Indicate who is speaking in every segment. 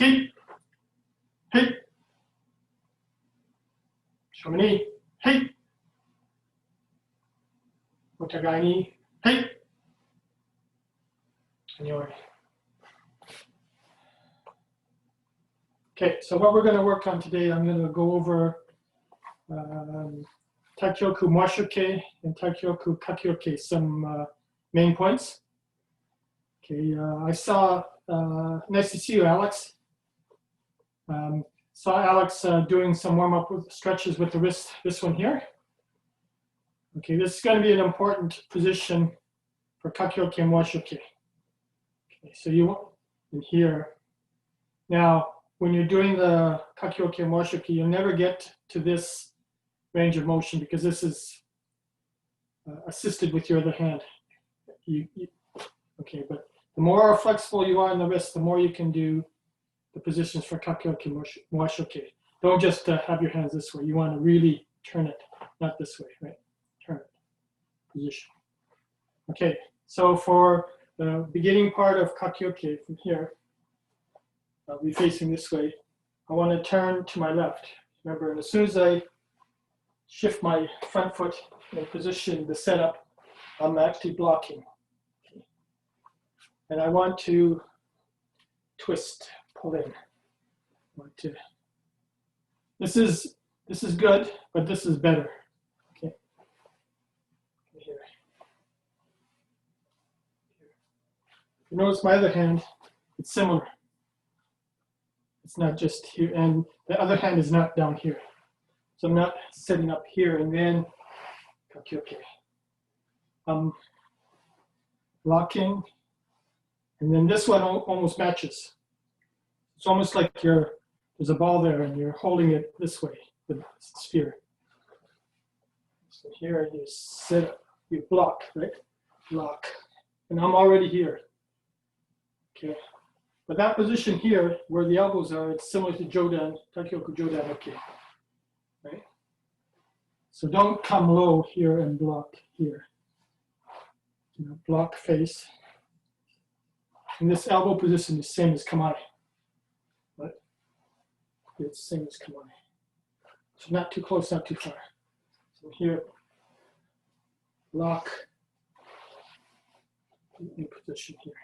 Speaker 1: Hey, hey, show me knee. Hey, otagai ni. Hey. Anyway. Okay, so what we're going to work on today, I'm going to go over Taikyoku Mwashoke and Taikyoku Kakyoke, some main points. Okay, I saw, nice to see you, Alex. Saw Alex doing some warm-up with stretches with the wrist, this one here. Okay, this is going to be an important position for Kakyoke and Mwashoke. Okay, so you want in here. Now, when you're doing the Kakyoke and Mwashoke, you'll never get to this range of motion because this is assisted with your other hand. Okay, but the more flexible you are in the wrist, the more you can do the positions for Kakyoke and Mwashoke. Don't just have your hands this way. You want to really turn it, not this way, right? Turn it, position. Okay, so for the beginning part of Kakyoke from here, I'll be facing this way. I want to turn to my left. Remember, and as soon as I shift my front foot in position, the setup, I'm actually blocking. Okay. And I want to twist, pull in. This is good, but this is better. Okay. Here. You notice my other hand, it's similar. It's not just here, and the other hand is not down here. So I'm not setting up here and then Kakyoke. I'm blocking, and then this one almost matches. It's almost like there's a ball there and you're holding it this way, the sphere. So here you set up, you block, right? Block. And I'm already here. Okay. But that position here, where the elbows are, it's similar to Jodan, Taikyoku Jodan, okay. Right? So don't come low here and block here. You know, block face. And this elbow position is the same as Kamae. Right? It's the same as Kamae. So not too close, not too far. So here, lock in position here.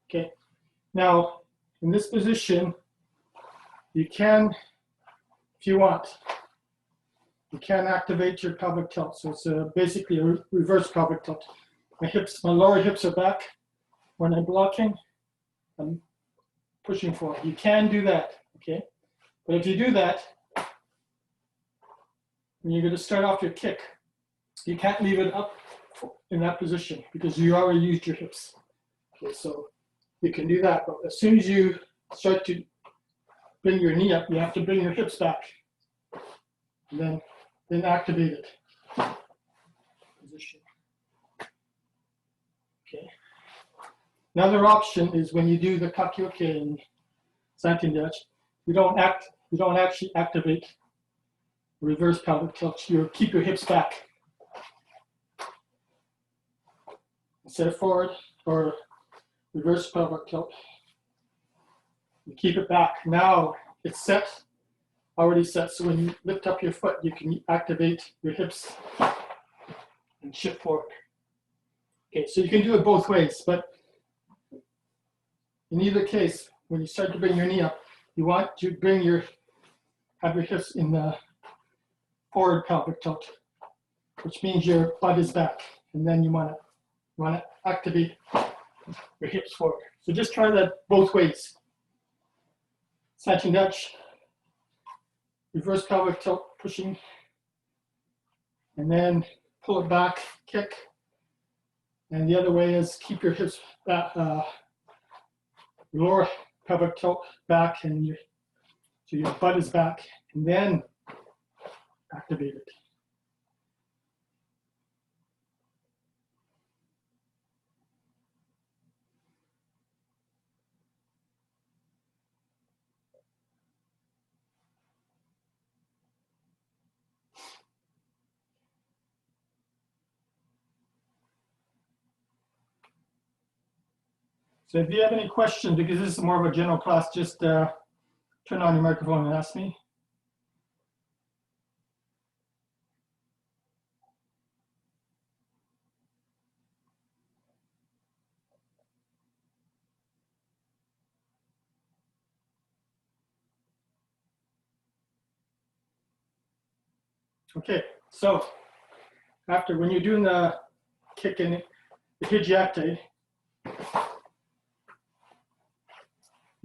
Speaker 1: Okay, now in this position, you can, if you want, you can activate your pelvic tilt. So it's basically a reverse pelvic tilt. My lower hips are back. When I'm blocking, I'm pushing forward. You can do that, okay? But if you do that, and you're going to start off your kick, you can't leave it up in that position because you already used your hips. Okay, so you can do that, but as soon as you start to bring your knee up, you have to bring your hips back, and then activate it. Position. Okay. Another option is when you do the Kakyoke and Santin-dachi, you don't actually activate reverse pelvic tilt. You keep your hips back. Set it forward or reverse pelvic tilt. You keep it back. Now it's set, already set. So when you lift up your foot, you can activate your hips and shift forward. Okay, so you can do it both ways, but in either case, when you start to bring your knee up, you want to have your hips in the forward pelvic tilt, which means your butt is back, and then you want to activate your hips forward. So just try that both ways. Santin-dachi, reverse pelvic tilt, pushing, and then pull it back, kick. And the other way is keep your hips back, lower pelvic tilt back, and so your butt is back, and then activate it. So if you have any questions, because this is more of a general class, just turn on your microphone and ask me. Okay, so when you're doing the kick in the hijiate,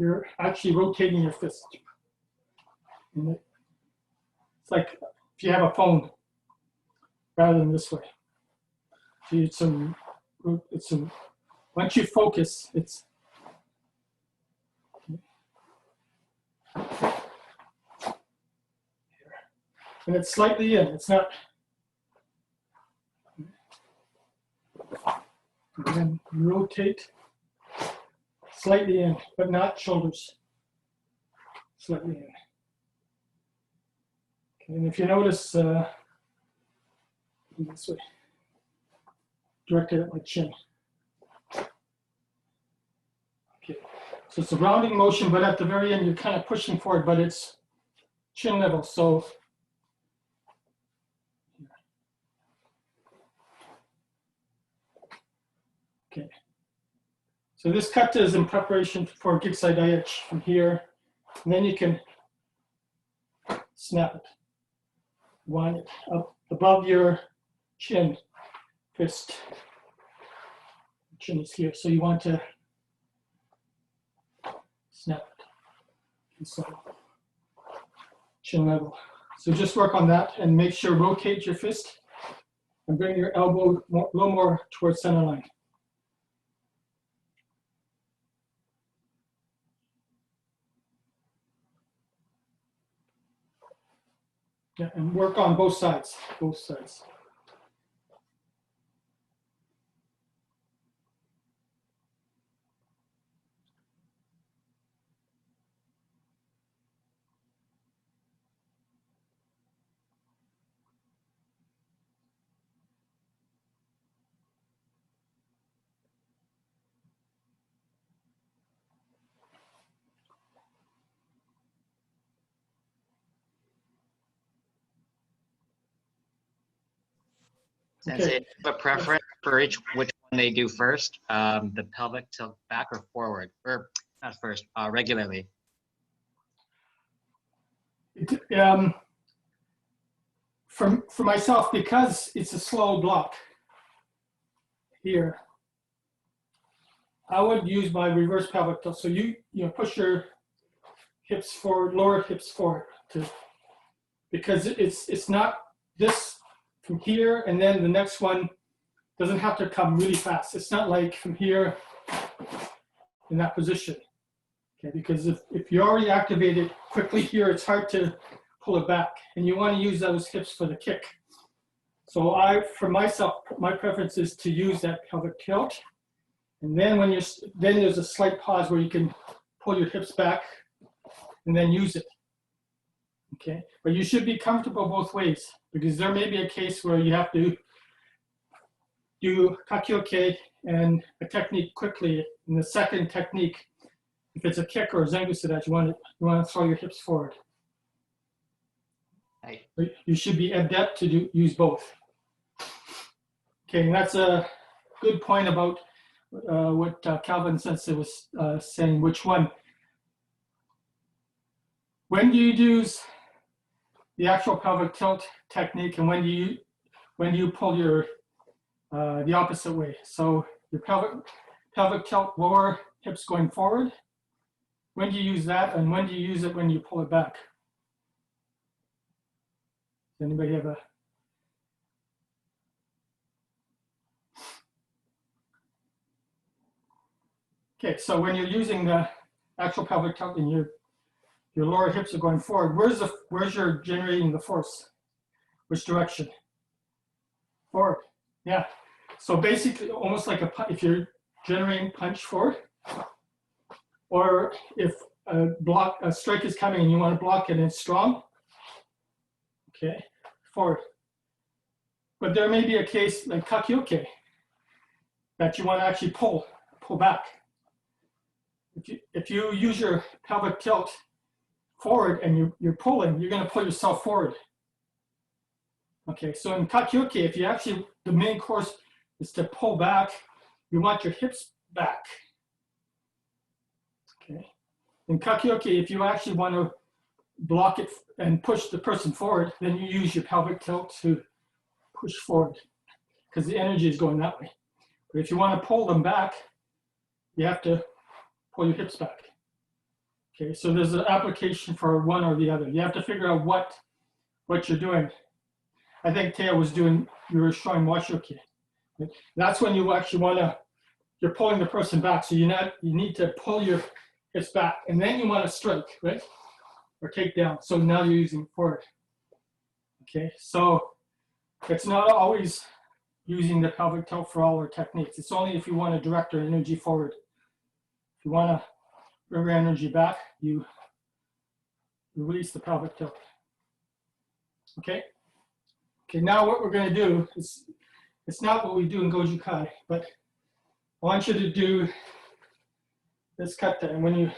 Speaker 1: you're actually rotating your fist. And it's like if you have a phone, rather than this way. So once you focus, it's and it's slightly in. It's not. And then rotate slightly in, but not shoulders. Slightly in. Okay, and if you notice, this way, directed at my chin. Okay, so it's a rounding motion, but at the very end, you're kind of pushing forward, but it's chin level. So okay. So this kata is in preparation for Giksai Daiichi from here. And then you can snap it. Wind it up above your chin, fist. Chin is here. So you want to snap it. So chin level. So just work on that and make sure rotate your fist and bring your elbow a little more towards center line. Yeah, and work on both sides, both sides.
Speaker 2: Since they have a preference for which one they do first, the pelvic tilt back or forward, or not first, regularly.
Speaker 1: For myself, because it's a slow block here, I would use my reverse pelvic tilt. So you push your hips forward, lower hips forward, because it's not this from here, and then the next one doesn't have to come really fast. It's not like from here in that position, okay? Because if you already activate it quickly here, it's hard to pull it back, and you want to use those hips for the kick. So for myself, my preference is to use that pelvic tilt, and then then there's a slight pause where you can pull your hips back and then use it. Okay, but you should be comfortable both ways, because there may be a case where you have to do kakyoke and a technique quickly. In the second technique, if it's a kick or a zengusudachi, you want to throw your hips forward.
Speaker 2: Right.
Speaker 1: You should be adept to use both. Okay, and that's a good point about what Calvin Sensei was saying, which one. When do you use the actual pelvic tilt technique, and when do you pull your the opposite way? So your pelvic tilt, lower hips going forward. When do you use that, and when do you use it when you pull it back? Does anybody have a? Okay, so when you're using the actual pelvic tilt and your lower hips are going forward, where's your generating the force? Which direction? Forward. Yeah. So basically, almost like if you're generating punch forward, or if a strike is coming and you want to block it and it's strong, okay, forward. But there may be a case like kakyoke that you want to actually pull back. if you use your pelvic tilt forward and you're pulling, you're going to pull yourself forward. Okay, so in Kakyoke, if you actually, the main course is to pull back, you want your hips back. Okay, in Kakyoke, if you actually want to block it and push the person forward, then you use your pelvic tilt to push forward because the energy is going that way. But if you want to pull them back, you have to pull your hips back. Okay, so there's an application for one or the other. You have to figure out what you're doing. I think Teo was doing, you were showing Washoki. That's when you actually want to, you're pulling the person back. So you need to pull your hips back and then you want to strike, right? Or take down. So now you're using forward. Okay, so it's not always using the pelvic tilt for all our techniques. It's only if you want to direct your energy forward. If you want to bring your energy back, you release the pelvic tilt. Okay? Okay, now what we're going to do is, it's not what we do in Goju Kai, but I want you to do this kata. And when you,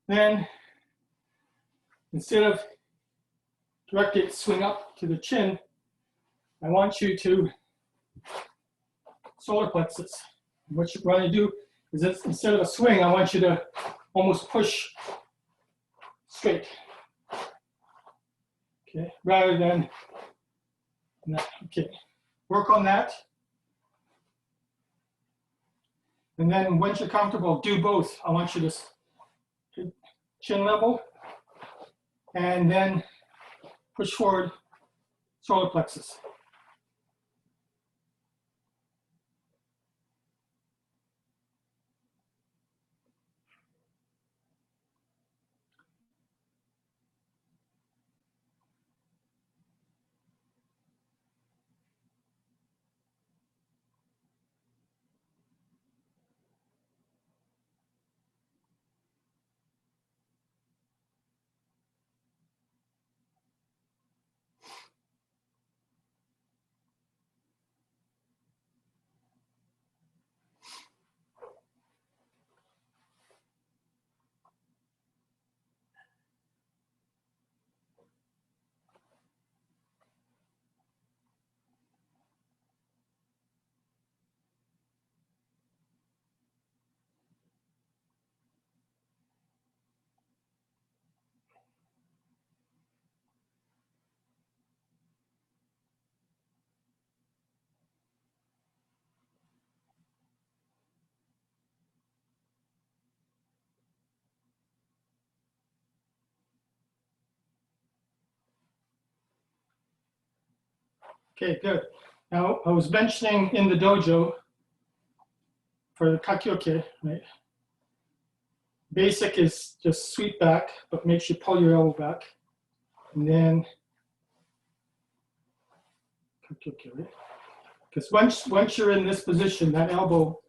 Speaker 1: then instead of directed swing up to the chin, I want you to solar plexus. What you want to do is that instead of a swing, I want you to almost push straight. Okay, rather than that. Okay, work on that. And then once you're comfortable, do both. I want you to chin level and then push forward solar plexus. Okay, good. Now, I was mentioning in the dojo for the kakyoke, right? Basic is just sweep back, but make sure you pull your elbow back. And then kakyoke, right? Because once you're in this position, that elbow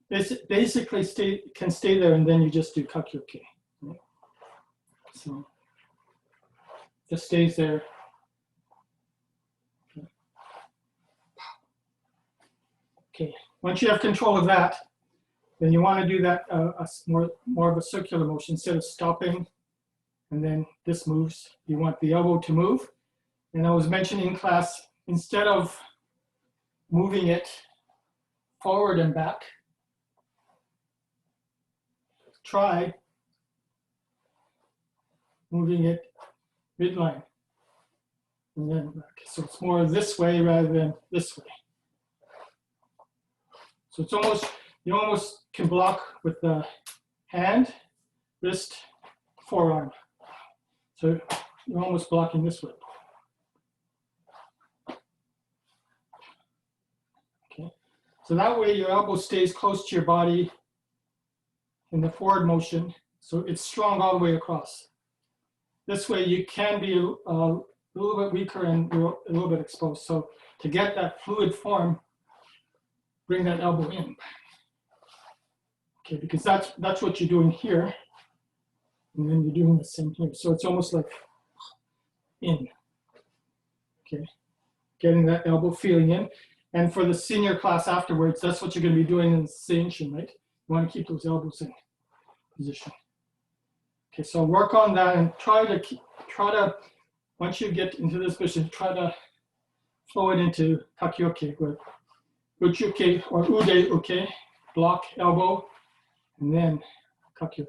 Speaker 1: basically can stay there, and then you just do kakyoke. Right? So just stays there. Okay, once you have control of that, then you want to do that more of a circular motion. Instead of stopping and then this moves, you want the elbow to move. And I was mentioning in class, instead of moving it forward and back, try moving it midline and then back. So it's more this way rather than this way. So it's almost, you almost can block with the hand, wrist, forearm. So you're almost blocking this way. Okay. So that way your elbow stays close to your body in the forward motion. So it's strong all the way across. This way you can be a little bit weaker and a little bit exposed. So to get that fluid form, bring that elbow in. Okay, because that's what you're doing here. And then you're doing the same here. So it's almost like in. Okay, getting that elbow feeling in. And for the senior class afterwards, that's what you're going to be doing in Seishin, right? You want to keep those elbows in position. Okay, so work on that and try to, once you get into this position, try to flow it into kakyoke, uchuke or ude uke, block elbow, and then kakyoke.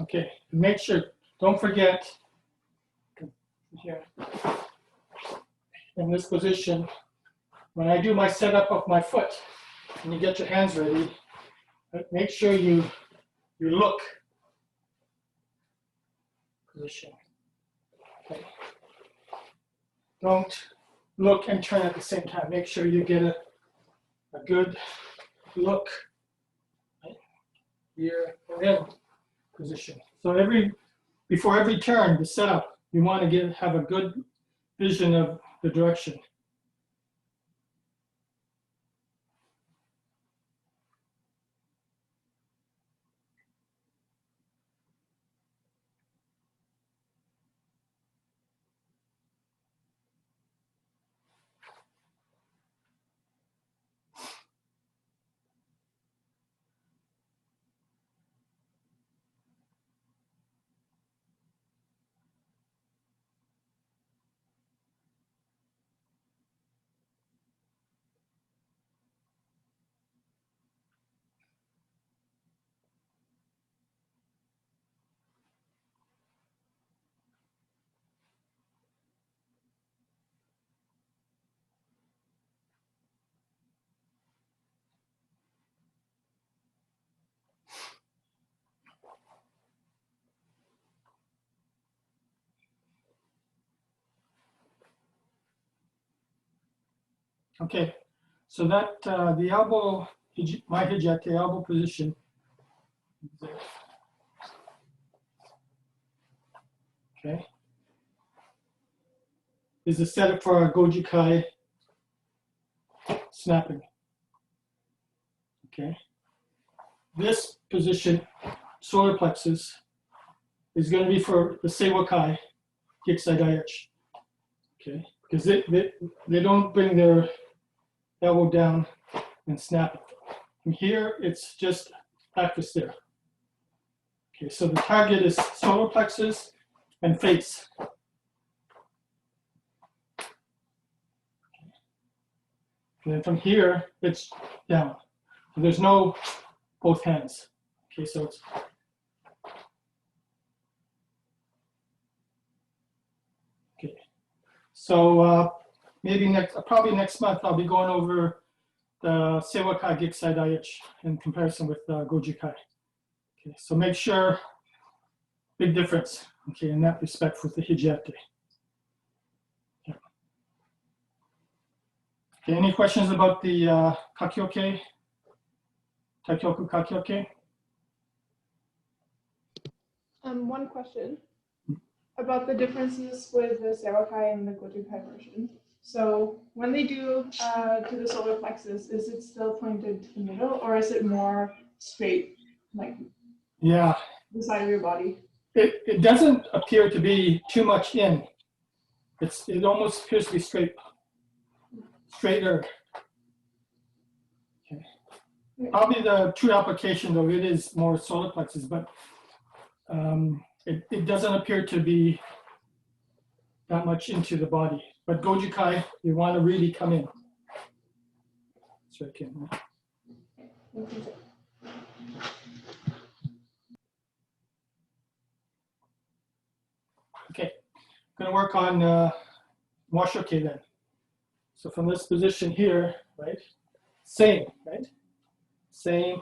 Speaker 1: Okay, make sure, don't forget, here, in this position, when I do my setup of my foot, and you get your hands ready, make sure you look position. Okay. Don't look and turn at the same time. Make sure you get a good look right here and in position. So before every turn, the setup, you want to have a good vision of the direction. Okay, so that the elbow, my hijate elbow position, okay, is a setup for our Goju Kai snapping. Okay, this position, solar plexus, is going to be for the Seiwa Kai, Kikisai Daiichi. Okay, because they don't bring their elbow down and snap it. From here, it's just practice there. Okay, so the target is solar plexus and face. And then from here, it's down. So there's no both hands. Okay, so it's okay. So probably next month, I'll be going over the Seiwa Kai Kikisai Daiichi in comparison with Goju Kai. Okay, so make sure, big difference, okay, in that respect with the hijate. Yeah. Okay, any questions about the kakyoke, taikyoku kakyoke?
Speaker 3: One question about the differences with the Seiwa Kai and the Goju Kai version. So when they do to the solar plexus, is it still pointed to the middle, or is it more straight, like
Speaker 1: Yeah,
Speaker 3: the side of your body?
Speaker 1: it doesn't appear to be too much in. It almost appears to be straighter. Okay. Probably the true application, though, it is more solar plexus, but it doesn't appear to be that much into the body. But Goju Kai, you want to really come in. So I can. Okay, I'm going to work on washoke then. So from this position here, right? Same, right? Same,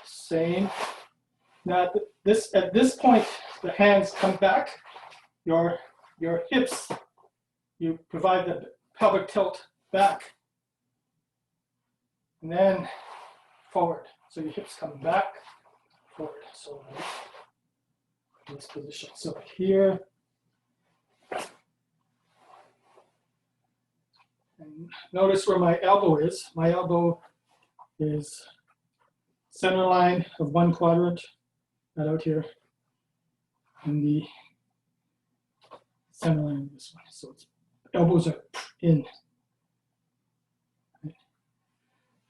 Speaker 1: same. Now at this point, the hands come back, your hips, you provide the pelvic tilt back, and then forward. So your hips come back, forward. So in this position. So here, and notice where my elbow is. My elbow is center line of one quadrant, right out here, and the center line of this one. So it's, elbows are in,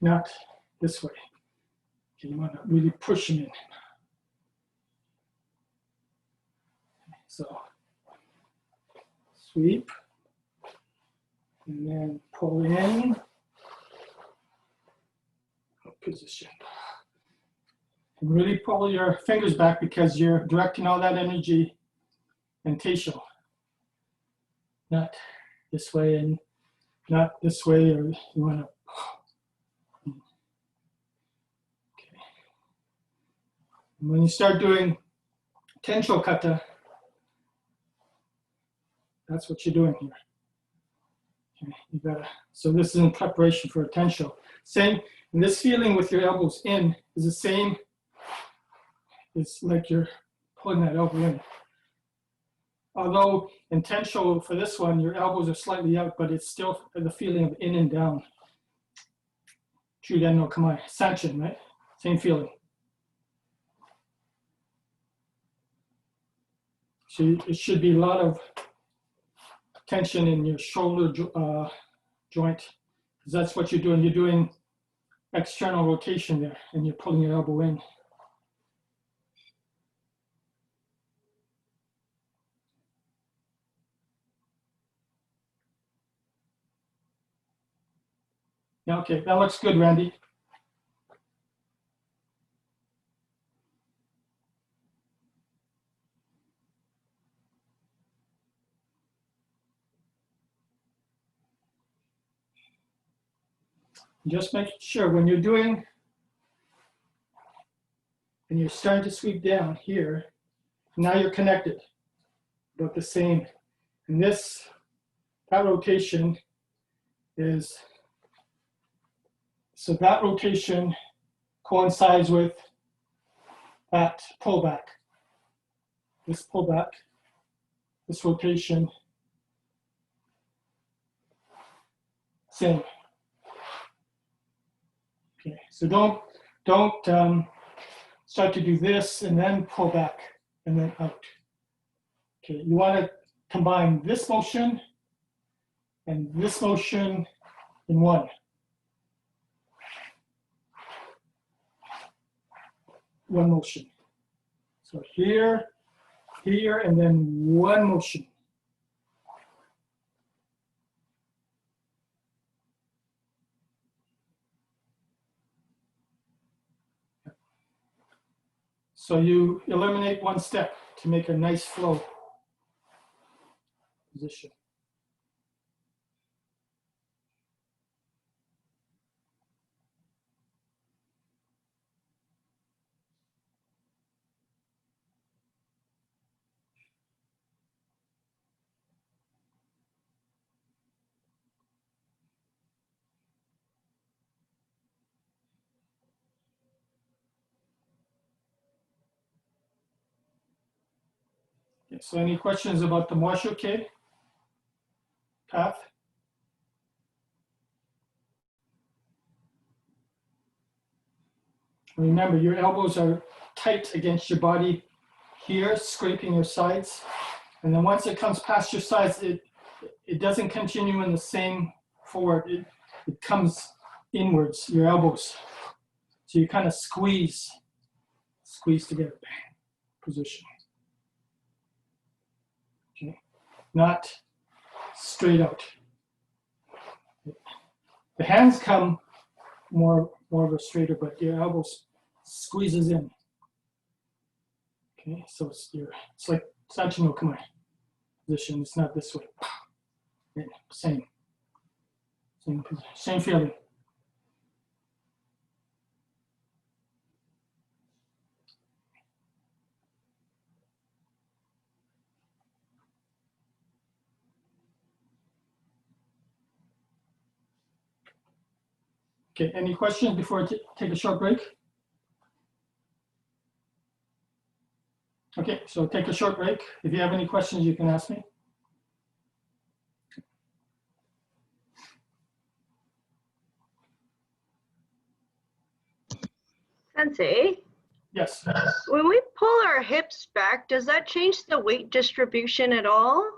Speaker 1: not this way. Okay, you want to really push them in. So sweep, and then pull in, position. And really pull your fingers back because you're directing all that energy and facial. Not this way and not this way, or you want to. Okay. And when you start doing tensho kata, that's what you're doing here. Okay, you gotta. So this is in preparation for a tensho. Same, and this feeling with your elbows in is the same. It's like you're pulling that elbow in. Although in tensho for this one, your elbows are slightly out, but it's still the feeling of in and down. Chuden no kamae, sanchin, right? Same feeling. So it should be a lot of tension in your shoulder joint, because that's what you're doing. You're doing external rotation there, and you're pulling your elbow in. Yeah, okay, that looks good, Randy. Just make sure when you're doing, and you're starting to sweep down here, now you're connected, about the same. And this, that rotation is, so that rotation coincides with that pullback. This pullback, this rotation, same. Okay, so don't start to do this and then pull back and then out. Okay, you want to combine this motion and this motion in one. One motion. So here, here, and then one motion. So you eliminate one step to make a nice flow position. Okay, so any questions about the Moishoke path? Remember, your elbows are tight against your body here, scraping your sides. And then once it comes past your sides, it doesn't continue in the same forward. It comes inwards, your elbows. So you kind of squeeze together, position. Okay, not straight out. The hands come more of a straighter, but your elbows squeezes in. Okay, so it's like Sanchi no Kamae position. It's not this way. Yeah, same. Same feeling. Okay, any questions before I take a short break? Okay, so take a short break. If you have any questions, you can ask me.
Speaker 4: Sensei,
Speaker 1: Yes.
Speaker 4: when we pull our hips back, does that change the weight distribution at all?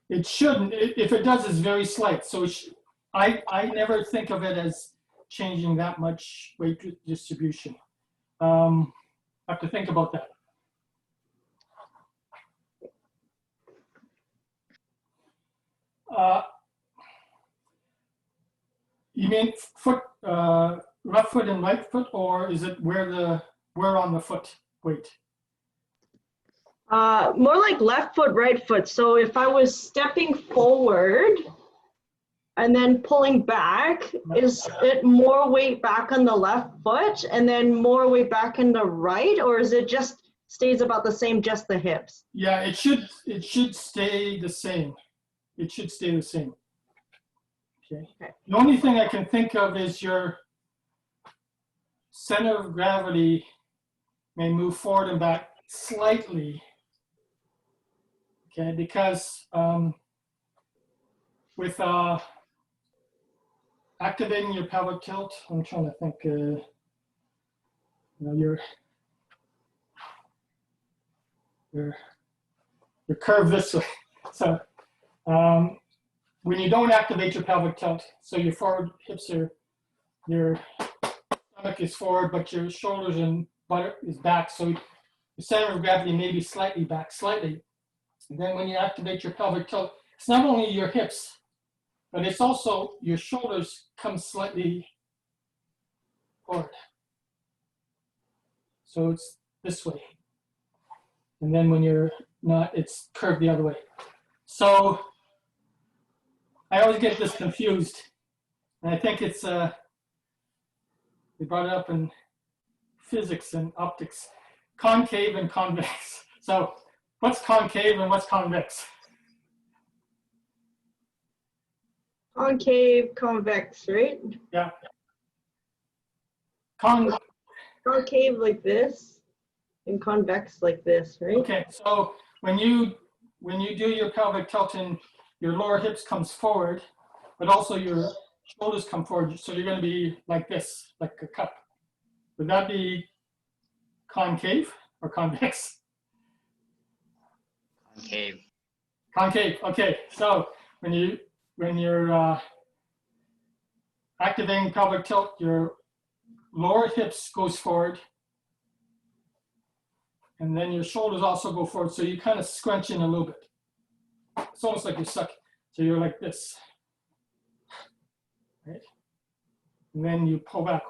Speaker 1: It shouldn't. If it does, it's very slight. So I never think of it as changing that much weight distribution. I have to think about that. You mean foot, left foot and right foot, or is it where on the foot weight?
Speaker 4: More like left foot, right foot. So if I was stepping forward and then pulling back, is it more weight back on the left foot and then more weight back in the right, or is it just stays about the same, just the hips?
Speaker 1: Yeah, it should stay the same. It should stay the same. Okay. The only thing I can think of is your center of gravity may move forward and back slightly. Okay, because with activating your pelvic tilt, I'm trying to think. You know, you're curved this way. So when you don't activate your pelvic tilt, so your forward hips are, your stomach is forward, but your shoulders and butt is back. So the center of gravity may be slightly back, slightly. And then when you activate your pelvic tilt, it's not only your hips, but it's also your shoulders come slightly forward. So it's this way. And then when you're not, it's curved the other way. So I always get this confused. And I think it's, they brought it up in physics and optics, concave and convex. So what's concave and what's convex?
Speaker 4: Concave, convex, right?
Speaker 1: Yeah.
Speaker 4: Concave like this and convex like this, right?
Speaker 1: Okay, so when you do your pelvic tilt and your lower hips comes forward, but also your shoulders come forward, so you're going to be like this, like a cup. Would that be concave or convex?
Speaker 2: Concave.
Speaker 1: Concave. Okay, so when you're activating pelvic tilt, your lower hips goes forward, and then your shoulders also go forward. So you kind of scrunch in a little bit. It's almost like you're sucking. So you're like this, right? And then you pull back.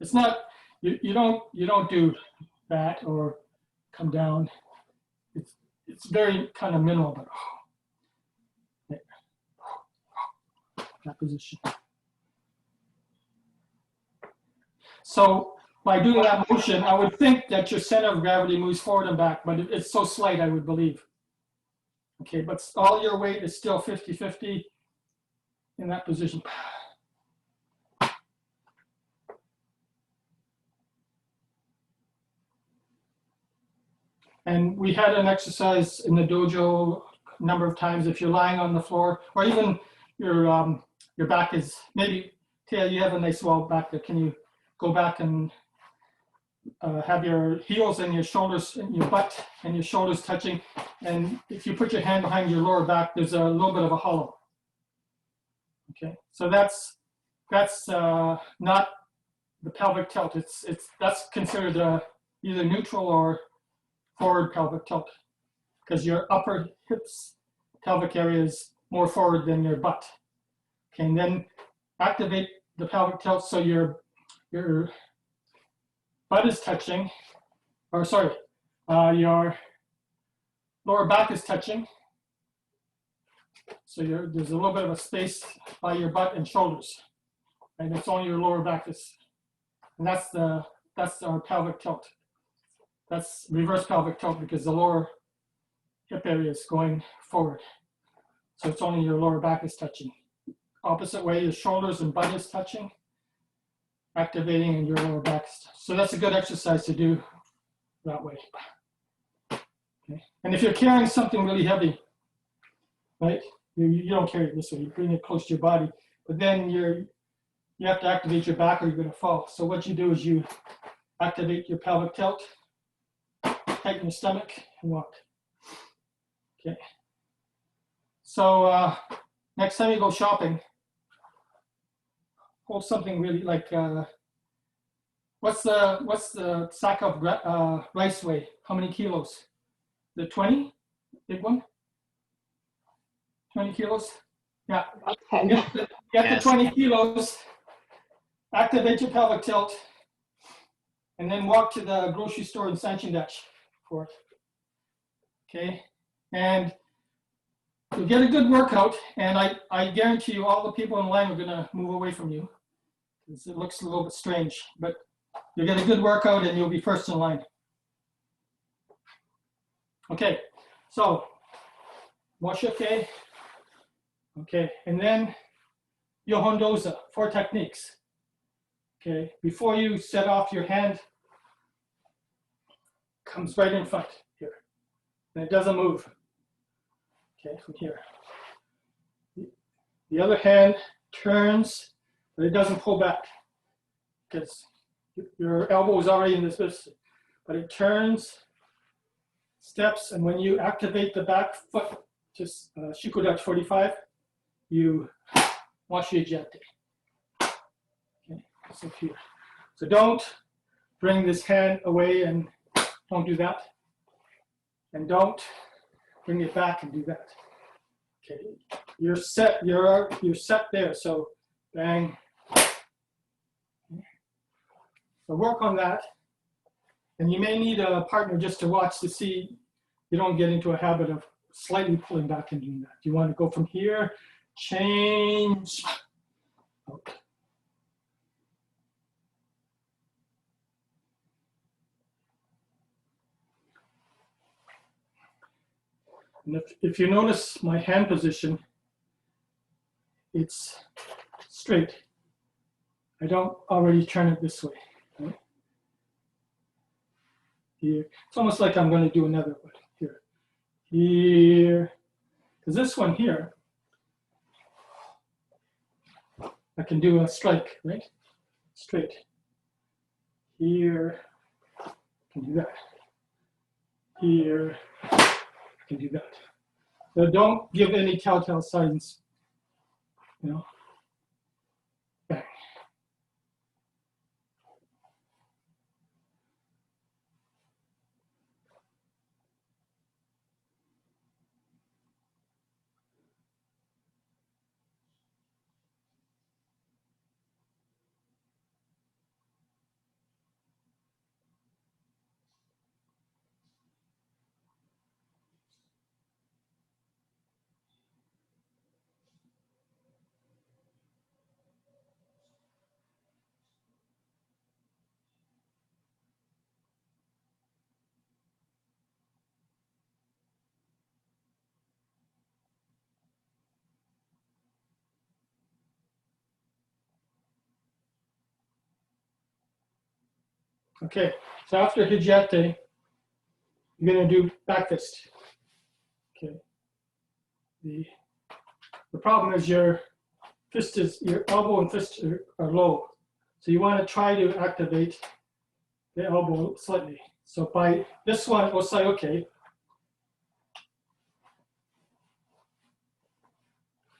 Speaker 1: It's not, you don't do that or come down. It's very kind of minimal, but that position. So by doing that motion, I would think that your center of gravity moves forward and back, but it's so slight, I would believe. Okay, but all your weight is still 50-50 in that position. And we had an exercise in the dojo a number of times. If you're lying on the floor, or even your back is, maybe, Tia, you have a nice wall back there. Can you go back and have your heels and your shoulders, and your butt and your shoulders touching? And if you put your hand behind your lower back, there's a little bit of a hollow. Okay, so that's not the pelvic tilt. That's considered either neutral or forward pelvic tilt, because your upper hips pelvic area is more forward than your butt. Okay, and then activate the pelvic tilt so your butt is touching, or sorry, your lower back is touching. So there's a little bit of a space by your butt and shoulders. And it's only your lower back is, and that's our pelvic tilt. That's reverse pelvic tilt because the lower hip area is going forward. So it's only your lower back is touching. Opposite way, your shoulders and butt is touching, activating in your lower back. So that's a good exercise to do that way. Okay. And if you're carrying something really heavy, right, you don't carry it this way, you bring it close to your body, but then you have to activate your back or you're gonna fall. So what you do is you activate your pelvic tilt, tighten your stomach, and walk. Okay. So next time you go shopping, hold something really like, what's the sack of rice weigh? How many kilos? The 20, big one? 20 kilos? Yeah.
Speaker 4: Okay.
Speaker 1: Get the 20 kilos, activate your pelvic tilt, and then walk to the grocery store in Sanchindash for it. Okay, and you'll get a good workout, and I guarantee you all the people in line are gonna move away from you because it looks a little bit strange, but you'll get a good workout and you'll be first in line. Okay, so Moshike. Okay, and then Yohondoza, 4 techniques. Okay, before you set off, your hand comes right in front here, and it doesn't move. Okay, from here. The other hand turns, but it doesn't pull back because your elbow is already in this position, but it turns, steps, and when you activate the back foot, just Shikudachi 45, you washi ejete. Okay, so here. So don't bring this hand away and don't do that. And don't bring it back and do that. Okay, you're set there, so bang. So work on that. And you may need a partner just to watch to see you don't get into a habit of slightly pulling back and doing that. You want to go from here, change. Okay. And if you notice my hand position, it's straight. I don't already turn it this way. Right? Here, it's almost like I'm going to do another one here. Here, because this one here, I can do a strike, right? Straight. Here, I can do that. Here, I can do that. So don't give any telltale signs, you know. Bang. Okay, so after hijate, you're going to do back fist. Okay. The problem is your elbow and fist are low. So you want to try to activate the elbow slightly. So by this one, osayoke.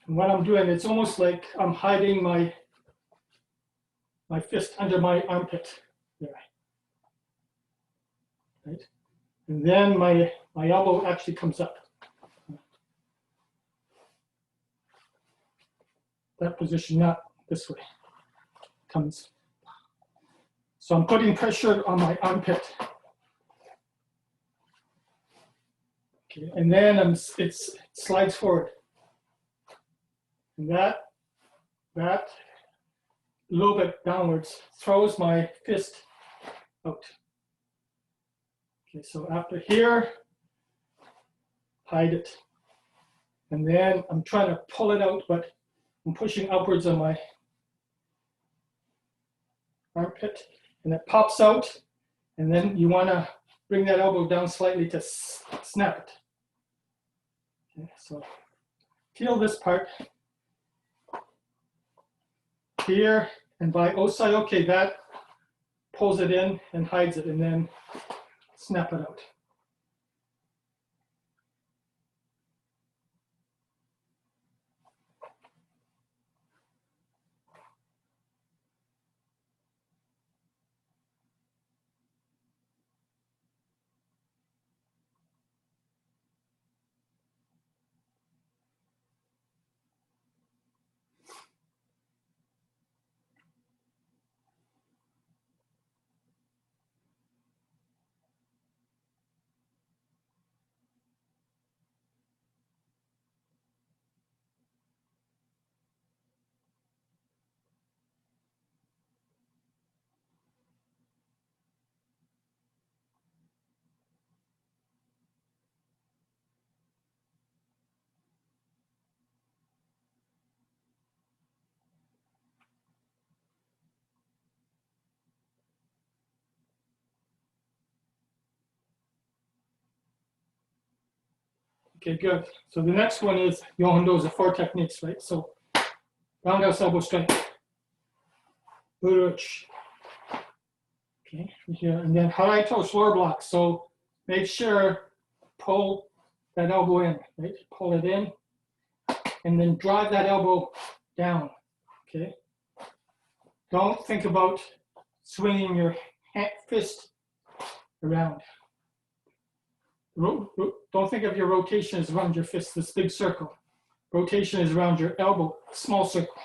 Speaker 1: And what I'm doing, it's almost like I'm hiding my fist under my armpit there. Right? And then my elbow actually comes up. That position, not this way. Comes. So I'm putting pressure on my armpit. Okay, and then it slides forward. And that a little bit downwards throws my fist out. Okay, so after here, hide it. And then I'm trying to pull it out, but I'm pushing upwards on my armpit, and it pops out. And then you want to bring that elbow down slightly to snap it. Okay, so feel this part here, and by osai, okay, that pulls it in and hides it, and then snap it out. Okay, good. So the next one is Yohando's 4 techniques, right? So roundhouse elbow strike, uruch. Okay, from here, and then haraito floor block. So make sure pull that elbow in, right? Pull it in, and then drive that elbow down. Okay. Don't think about swinging your fist around. Don't think of your rotation as around your fist, this big circle. Rotation is around your elbow, small circle.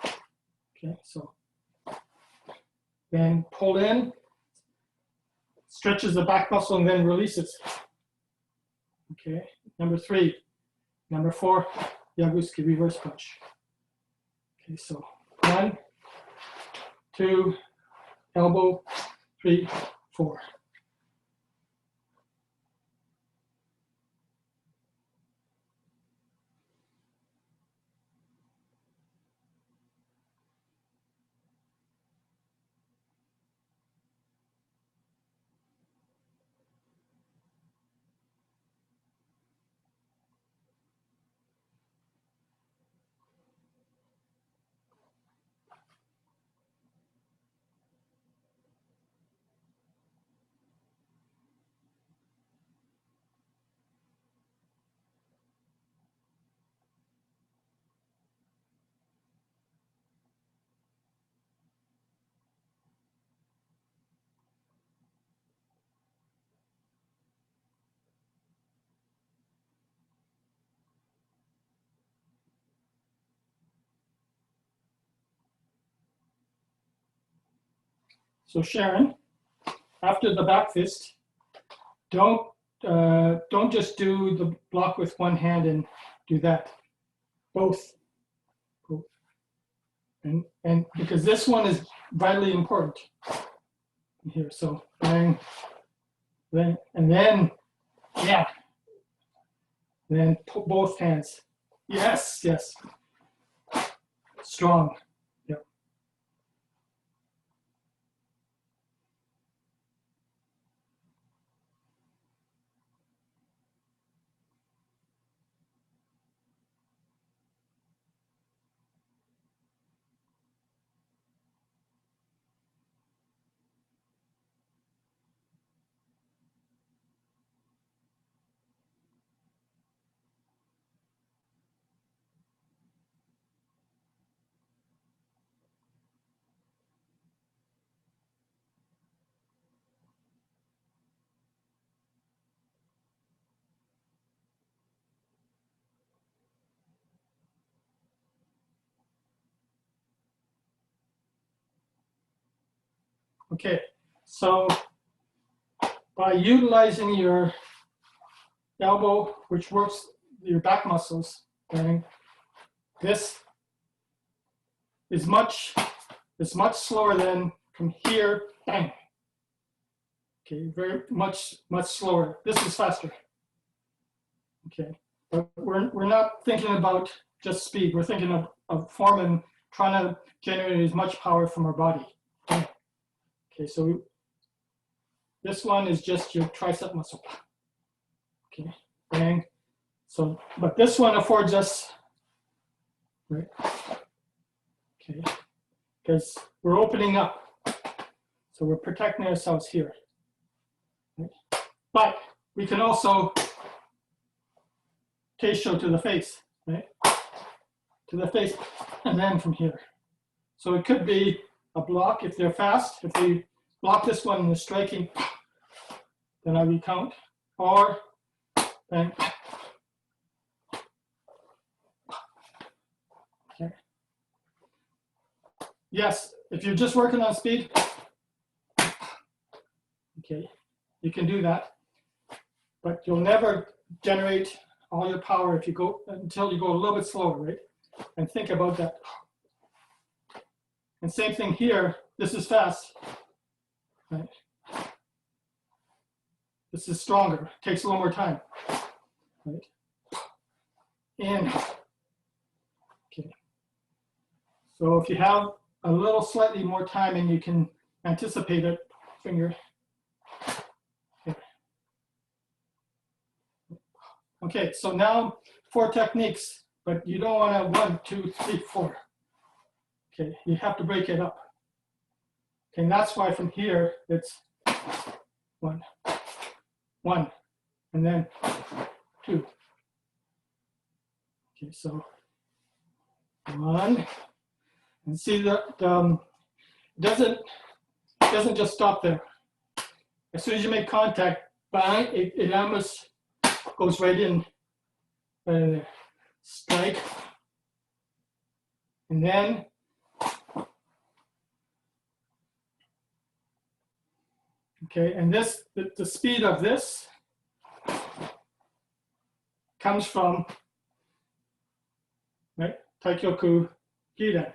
Speaker 1: Okay, so then pull in, stretches the back muscle, and then releases. Okay, number 3. Number 4, Yagusuke reverse punch. Okay, so 1, 2, elbow, 3, 4. So Sharon, after the back fist, don't just do the block with one hand and do that. Both. And because this one is vitally important here. So bang, then and then, yeah. Then put both hands. Yes, yes. Strong. Yep. Okay, so by utilizing your elbow, which works your back muscles. Bang. This is much slower than from here. Bang. Okay, very much slower. This is faster. Okay, but we're not thinking about just speed. We're thinking of form and trying to generate as much power from our body. Okay, so this one is just your tricep muscle. Okay, bang. So, but this one affords us, right? Okay, because we're opening up. So we're protecting ourselves here. Right? But we can also Keisho to the face, right? To the face, and then from here. So it could be a block if they're fast. If they block this one and they're striking, then I recount. Or bang. Okay. Yes, if you're just working on speed, okay, you can do that. But you'll never generate all your power if you go until you go a little bit slower, right? And think about that. And same thing here. This is fast, right? This is stronger. Takes a little more time, right? And okay. So if you have a little slightly more time and you can anticipate it, finger. Okay, so now 4 techniques, but you don't want to 1, 2, 3, 4. Okay, you have to break it up. Okay, and that's why from here it's 1, 1, and then 2. Okay, so 1, and see that it doesn't just stop there. As soon as you make contact, bang, it almost goes right in there. Strike, and then okay, and this the speed of this comes from right Taikyoku Giden.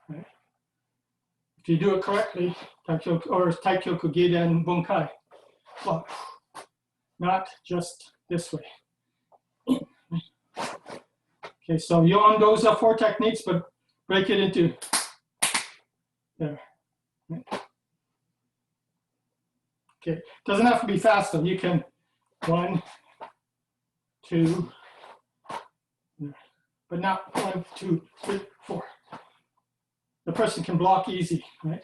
Speaker 1: Right? If you do it correctly, Taikyoku Giden Bunkai. Well, not just this way. Okay, so those are 4 techniques, but break it into there. Okay, doesn't have to be fast though. You can 1, 2, but not 1, 2, 3, 4. The person can block easy, right?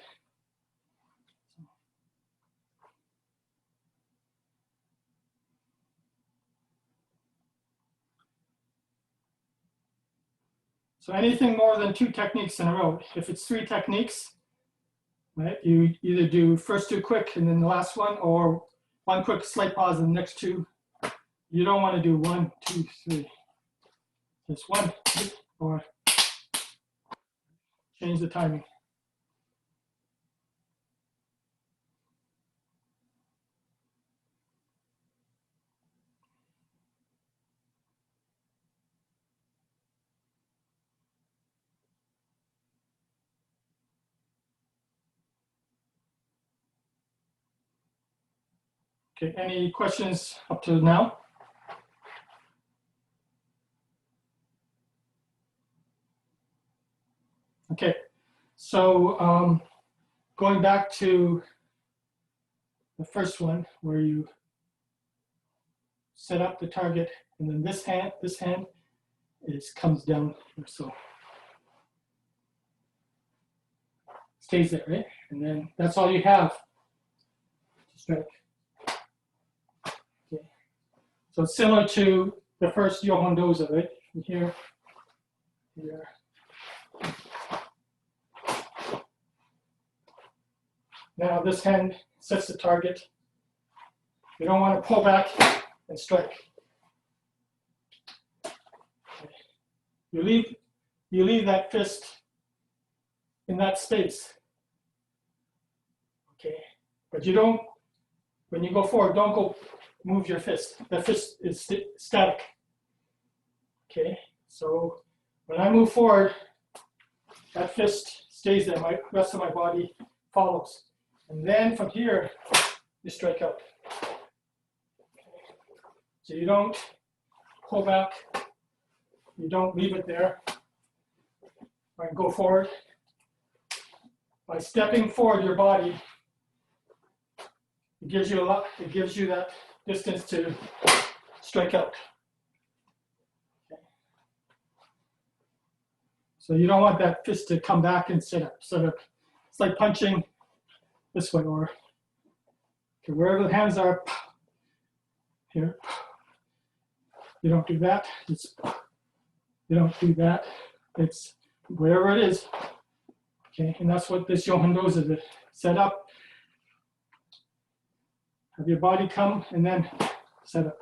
Speaker 1: So anything more than 2 techniques in a row. If it's 3 techniques, right, you either do first 2 quick and then the last one, or 1 quick slight pause and the next 2. You don't want to do 1, 2, 3. Just 1, 2, or change the timing. Okay, any questions up to now? Okay, so going back to the first one where you set up the target and then this hand comes down here, so stays there, right? And then that's all you have to strike. Okay. So it's similar to the first Yohon Doza, right? From here, here. Now this hand sets the target. You don't want to pull back and strike. Okay. You leave that fist in that space. Okay, but you don't when you go forward, don't go move your fist. The fist is static. Okay, so when I move forward, that fist stays there. My rest of my body follows. And then from here, you strike out. So you don't pull back. You don't leave it there. I go forward. By stepping forward your body, it gives you a lot, it gives you that distance to strike out. Okay. So you don't want that fist to come back and sit up. So it's like punching this way, or okay, wherever the hands are, here. You don't do that. You don't do that. It's wherever it is. Okay, and that's what this Johan does, is it set up, have your body come, and then set up.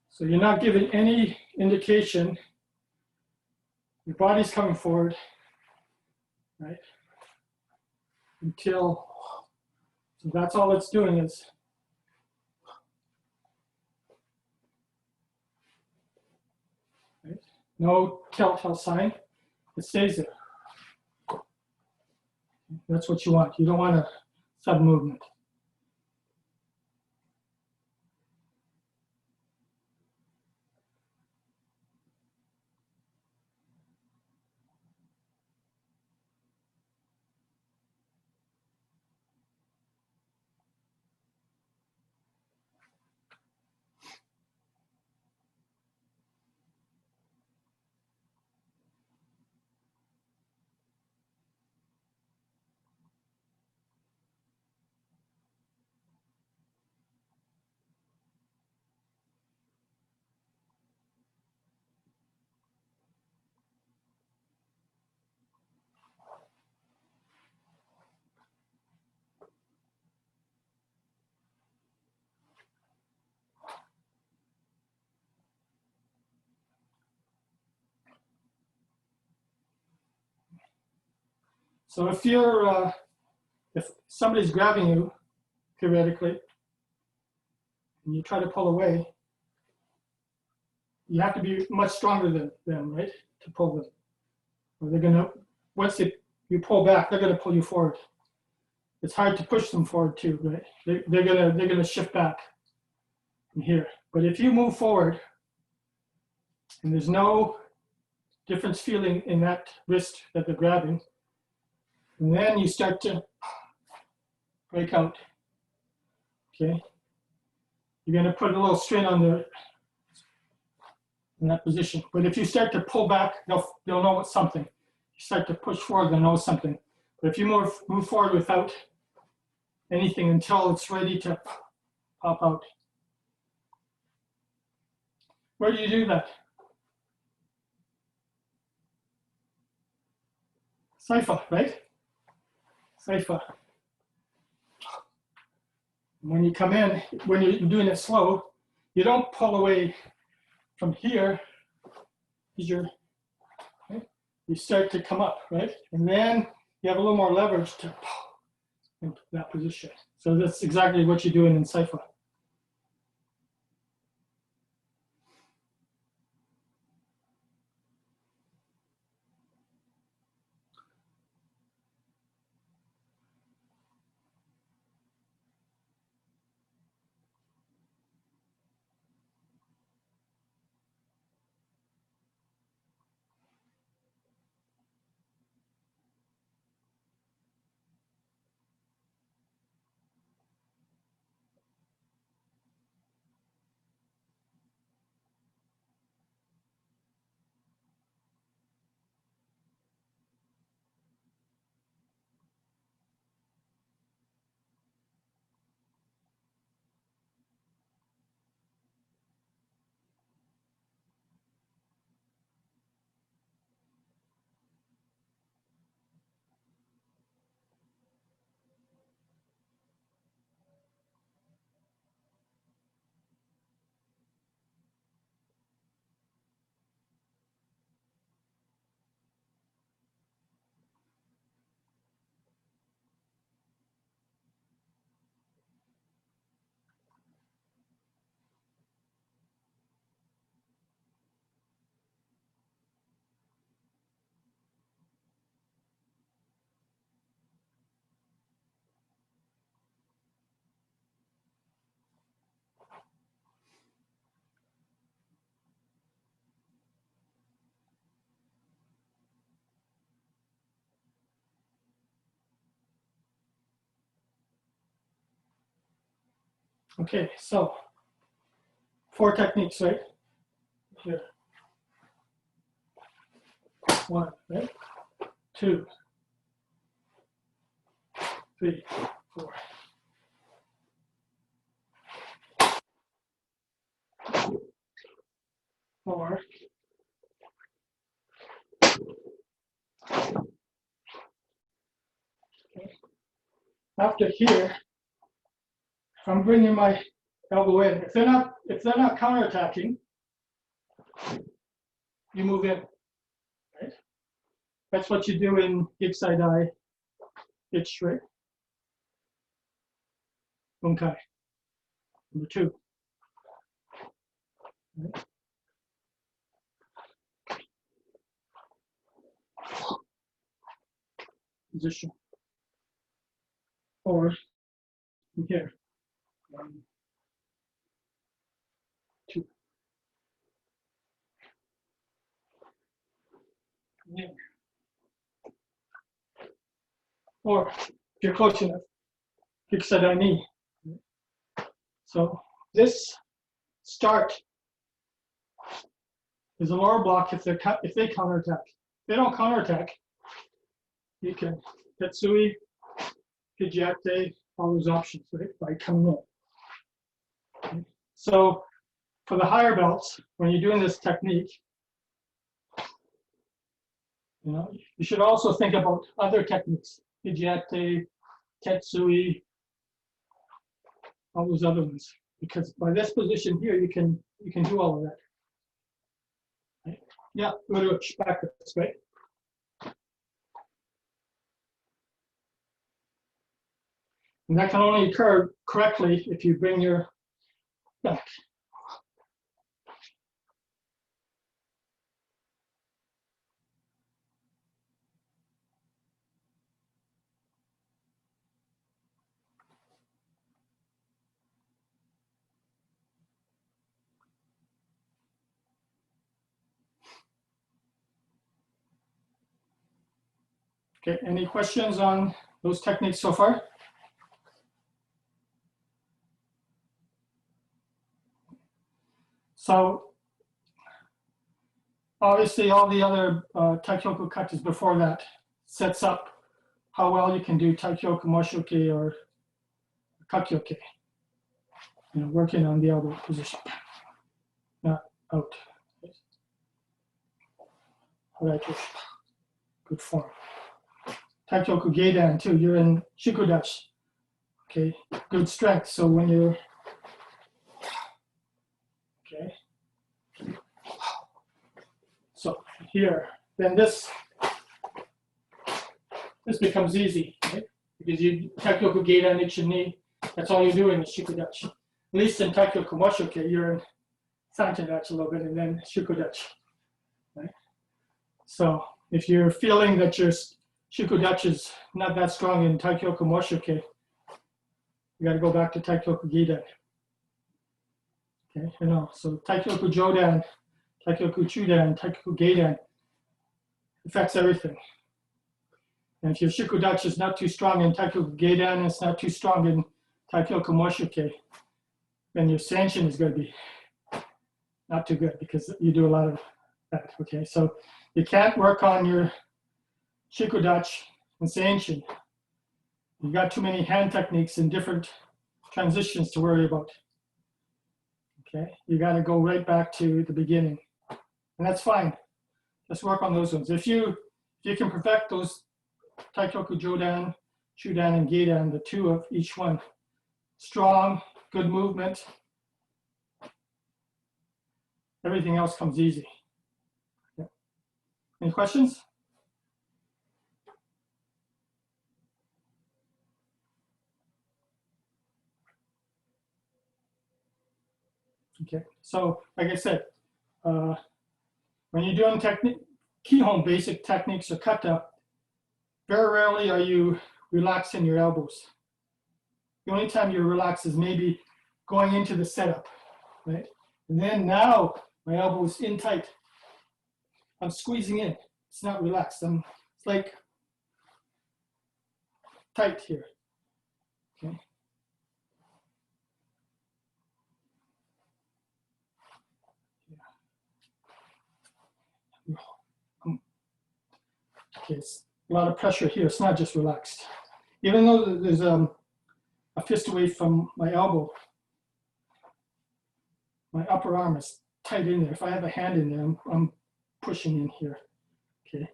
Speaker 1: So you're not giving any indication. Your body's coming forward, right? Until, so that's all it's doing is, right? No telltale sign, it stays there. That's what you want. You don't want a sudden movement. So if somebody's grabbing you, theoretically, and you try to pull away, you have to be much stronger than them, right, to pull them. Or they're gonna, once you pull back, they're gonna pull you forward. It's hard to push them forward too, right? They're gonna shift back from here. But if you move forward, and there's no difference feeling in that wrist that they're grabbing, and then you start to break out, okay? You're gonna put a little strain on in that position. But if you start to pull back, they'll know it's something. You start to push forward, they'll know something. But if you move forward without anything until it's ready to pop out. Where do you do that? Saifa, right? Saifa. When you come in, when you're doing it slow, you don't pull away from here. Right? You start to come up, right? And then you have a little more leverage to into that position. So that's exactly what you're doing in Saifa. Okay, so 4 techniques, right? Here. 1, right? 2, 3, 4. Four. Okay. After here, I'm bringing my elbow in. If they're not counterattacking, you move in. Right? That's what you do in gig side eye, itch, right? Bunkai. Number 2. Right? Position. Or from here. 1, 2. Yeah. Or if you're close enough, gig side eye knee. So this start is a lower block if they counterattack. If they don't counterattack, you can Tetsui, Hijiate, all those options, right? By coming in. Okay. So for the higher belts, when you're doing this technique, you should also think about other techniques, Hijiate, Tetsui, all those other ones, because by this position here, you can do all of that. Right? Yeah, Uruch backwards, right? And that can only occur correctly if you bring your back. Okay, any questions on those techniques so far? So obviously all the other Taikyoku katas before that sets up how well you can do Taikyoku Moshoke or Kakyoke, working on the elbow position, not out. Good form. Taikyoku Geidan too, you're in Shikudashi. Okay, good strength. So when you're, okay. So here, then this becomes easy, right? Because you Taikyoku Geidan Ichi-ni, that's all you're doing is Shikudachi. At least in Taikyoku Moshoke, you're in Sanjadachi a little bit and then Shikudachi, right? So if you're feeling that your Shikudachi is not that strong in Taikyoku Moshoke, you got to go back to Taikyoku Geidan. Okay, so Taikyoku Jodan, Taikyoku Chudan, Taikyoku Geidan affects everything. And if your Shikudachi is not too strong in Taikyoku Geidan, it's not too strong in Taikyoku Moshoke, then your Sanshin is going to be not too good because you do a lot of that. Okay, so you can't work on your Shikudachi and Sanshin. You've got too many hand techniques and different transitions to worry about. Okay, you got to go right back to the beginning, and that's fine. Let's work on those ones. If you can perfect those Taikyoku Jodan, Chudan, and Geidan, the 2 of each one, strong, good movement, everything else comes easy. Yeah. Any questions? Okay, so like I said, when you're doing Kihon basic techniques or kata, very rarely are you relaxing your elbows. The only time you relax is maybe going into the setup, right? And then now my elbow is in tight. I'm squeezing in. It's not relaxed. It's like tight here. Okay. Okay, it's a lot of pressure here. It's not just relaxed. Even though there's a fist away from my elbow, my upper arm is tight in there. If I have a hand in there, I'm pushing in here. Okay.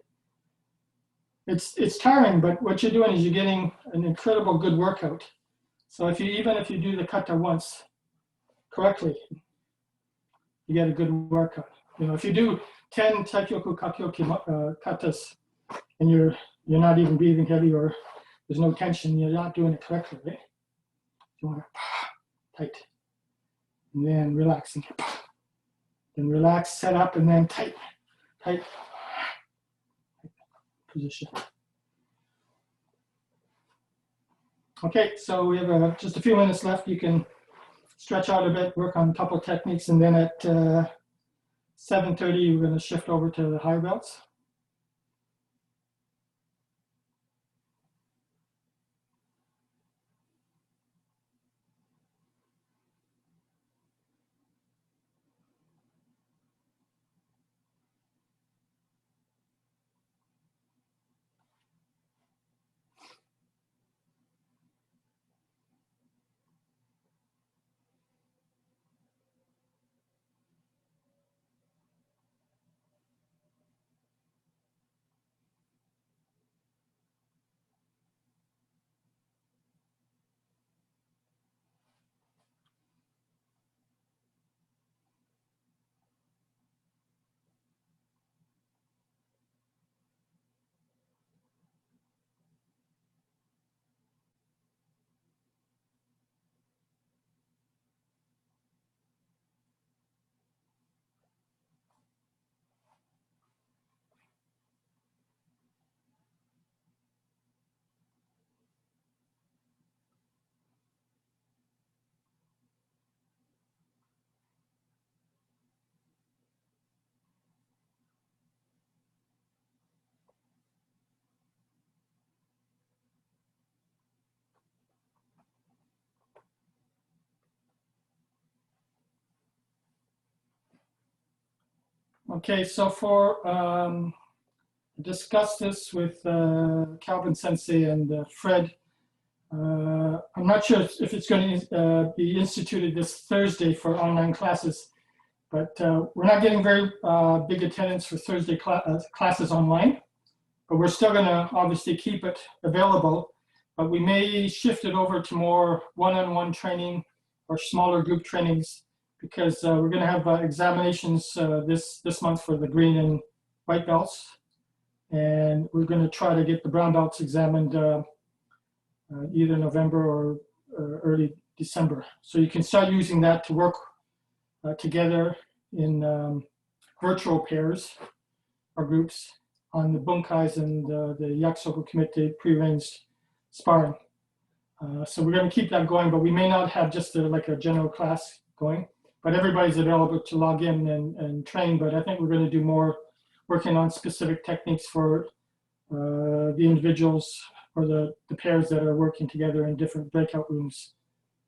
Speaker 1: It's tiring, but what you're doing is you're getting an incredible good workout. So even if you do the kata once correctly, you get a good workout. You know, if you do 10 taikyoku kakyoki katas and you're not even breathing heavy or there's no tension, you're not doing it correctly, right? You want to tight, and then relax, and then relax, set up, and then tight position. Okay, so we have just a few minutes left. You can stretch out a bit, work on a couple of techniques, and then at 7:30, we're going to shift over to the higher belts. Okay, so discuss this with Calvin Sensei and Fred. I'm not sure if it's going to be instituted this Thursday for online classes, but we're not getting very big attendance for Thursday classes online, but we're still going to obviously keep it available, but we may shift it over to more one-on-one training or smaller group trainings, because we're going to have examinations this month for the green and white belts, and we're going to try to get the brown belts examined either November or early December. So you can start using that to work together in virtual pairs or groups on the bunkais and the yakusoku kumite pre-arranged sparring. So we're going to keep that going, but we may not have just like a general class going, but everybody's available to log in and train. But I think we're going to do more working on specific techniques for the individuals or the pairs that are working together in different breakout rooms.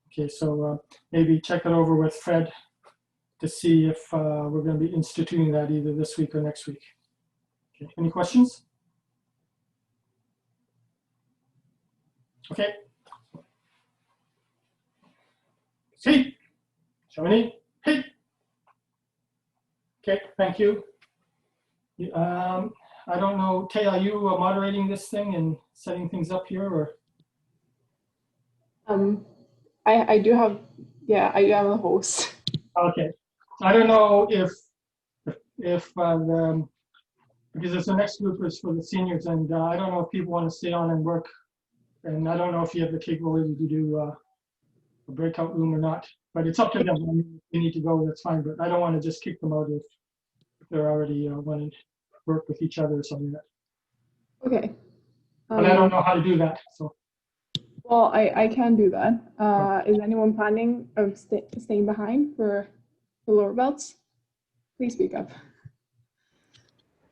Speaker 1: Okay, so maybe check it over with Fred to see if we're going to be instituting that either this week or next week. Okay, any questions? Okay. See, Shomini, hey. Okay, thank you. I don't know, Tay, are you moderating this thing and setting things up here, or?
Speaker 3: I do have, yeah, I do have a host.
Speaker 1: Okay, I don't know if because the next group is for the seniors, and I don't know if people want to stay on and work, and I don't know if you have the capability to do a breakout room or not, but it's up to them. I mean, if they need to go, that's fine, but I don't want to just kick them out if they're already wanting to work with each other or something like that.
Speaker 3: Okay.
Speaker 1: But I don't know how to do that, so.
Speaker 3: Well, I can do that. Is anyone planning of staying behind for the lower belts? Please speak up.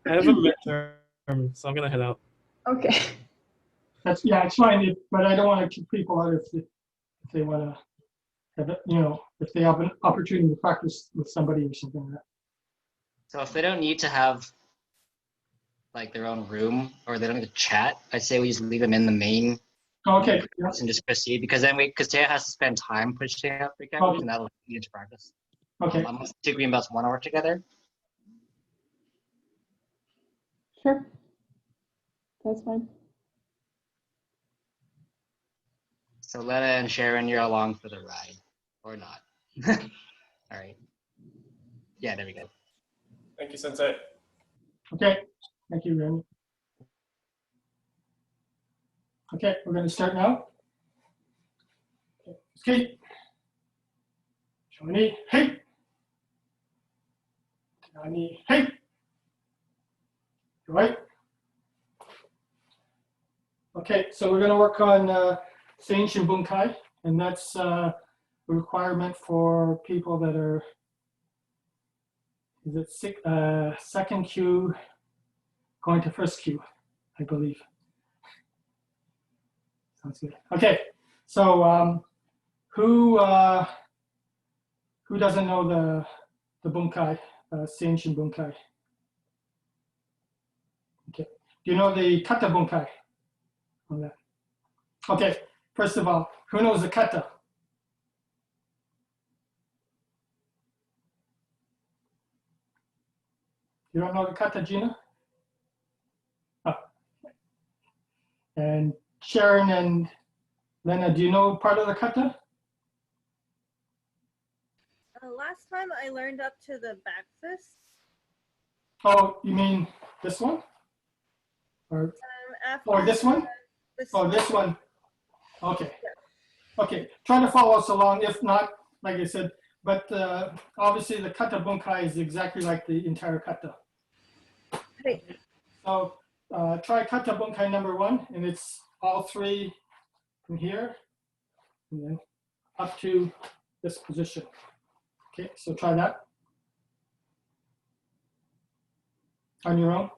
Speaker 5: I have a midterm, so I'm gonna head out.
Speaker 3: Okay.
Speaker 1: That's, yeah, it's fine, but I don't want to kick people out if they want to have it, you know, if they have an opportunity to practice with somebody or something like that.
Speaker 2: So if they don't need to have like their own room or they don't need to chat, I say we just leave them in the main
Speaker 1: Okay.
Speaker 2: and just proceed because because Taya has to spend time pushing up the cameras and that'll lead into practice.
Speaker 1: Okay.
Speaker 2: Unless two green belts want to work together.
Speaker 3: Sure. That's fine.
Speaker 2: So Lena and Sharon, you're along for the ride, or not. All right. Yeah, there we go.
Speaker 5: Thank you, Sensei.
Speaker 1: Okay. Thank you, Randy. Okay, we're going to start now. Okay. Johnny, hey. Johnny, hey. Right. Okay, so we're going to work on Seishin Bunkai, and that's a requirement for people that are, is it second queue going to first queue, I believe. Sounds good. Okay, so who doesn't know the bunkai, Seishin Bunkai? Okay, do you know the kata bunkai on that? Okay, first of all, who knows the kata? You don't know the kata, Gina? Oh. And Sharon and Lena, do you know part of the kata?
Speaker 6: Last time I learned up to the back fist.
Speaker 1: Oh, you mean this one? Or
Speaker 6: After
Speaker 1: this one? Oh, this one. Okay. Okay. Try to follow us along. If not, like I said, but obviously the kata bunkai is exactly like the entire kata.
Speaker 6: Right.
Speaker 1: So try kata bunkai number 1, and it's all 3 from here, and then up to this position. Okay, so try that on your own.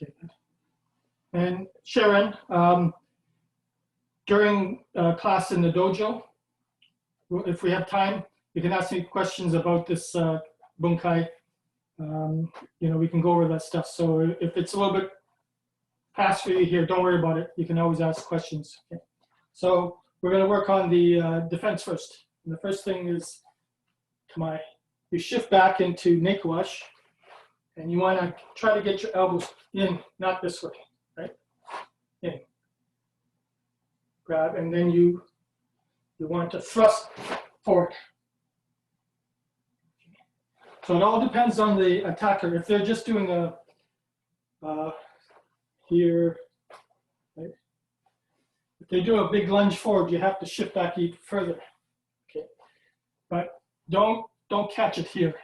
Speaker 1: Okay. And Sharon, during class in the dojo, if we have time, you can ask me questions about this bunkai. We can go over that stuff. So if it's a little bit past for you here, don't worry about it. You can always ask questions. Okay. So we're going to work on the defense first. And the first thing is you shift back into Nekuash, and you want to try to get your elbows in, not this way, right? In. Grab, and then you want to thrust forward. So it all depends on the attacker. If they're just doing a here, right? If they do a big lunge forward, you have to shift back even further. Okay, but don't catch it here,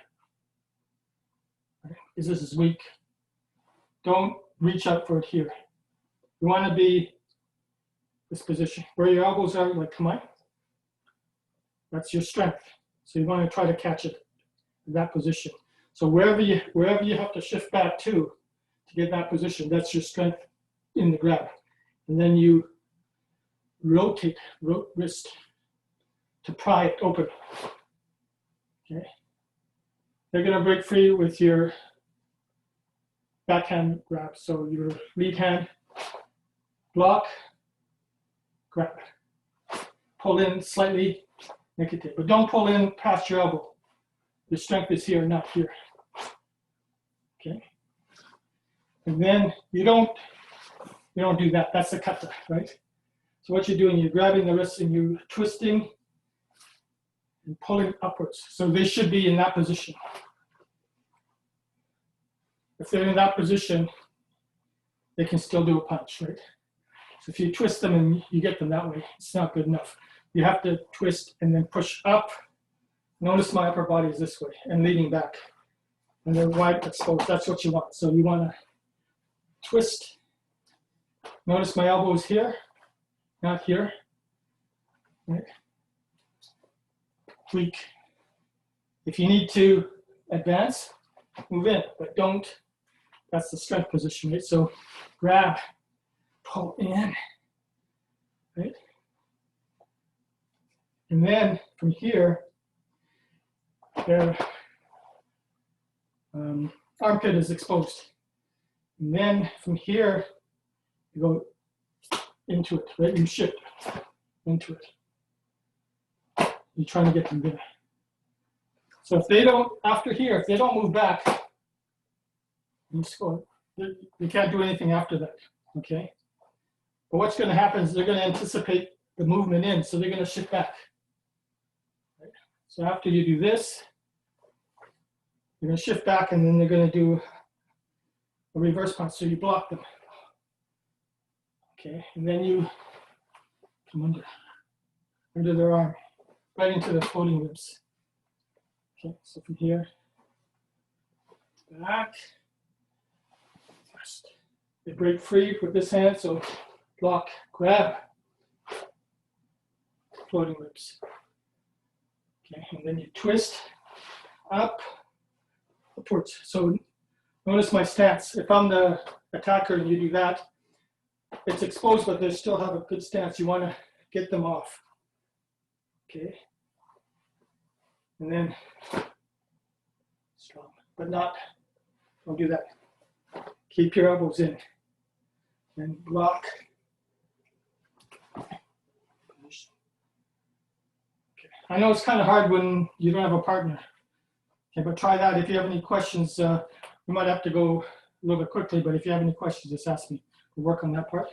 Speaker 1: because this is weak. Don't reach out for it here. You want to be this position where your elbows are, like come on. That's your strength. So you want to try to catch it in that position. So wherever you have to shift back to get that position, that's your strength in the grab. And then you rotate wrist to pry it open. Okay. They're going to break free with your backhand grab. So your lead hand, block, grab. Pull in slightly, negative, but don't pull in past your elbow. The strength is here, not here. Okay. And then you don't do that. That's the kata, right? So what you're doing, you're grabbing the wrist and you're twisting and pulling upwards. So they should be in that position. If they're in that position, they can still do a punch, right? So if you twist them and you get them that way, it's not good enough. You have to twist and then push up. Notice my upper body is this way and leaning back. And they're wide exposed. That's what you want. So you want to twist. Notice my elbow is here, not here. Right? Tweak. If you need to advance, move in, but don't. That's the strength position, right? So grab, pull in, right? And then from here, their armpit is exposed. And then from here, you go into it, right? You shift into it. You're trying to get them there. So if they don't, after here, if they don't move back, you score. You can't do anything after that, okay? But what's going to happen is they're going to anticipate the movement in, so they're going to shift back. Right? So after you do this, you're going to shift back, and then they're going to do a reverse punch, so you block them. Okay, and then you come under their arm, right into the floating ribs. Okay, so from here, back. They break free with this hand, so block, grab, floating ribs. Okay, and then you twist up, upwards. So notice my stance. If I'm the attacker and you do that, it's exposed, but they still have a good stance. You want to get them off. Okay, and then strong, but not. Don't do that. Keep your elbows in and block. Okay. I know it's kind of hard when you don't have a partner. Okay, but try that. If you have any questions, we might have to go a little bit quickly, but if you have any questions, just ask me. We'll work on that part.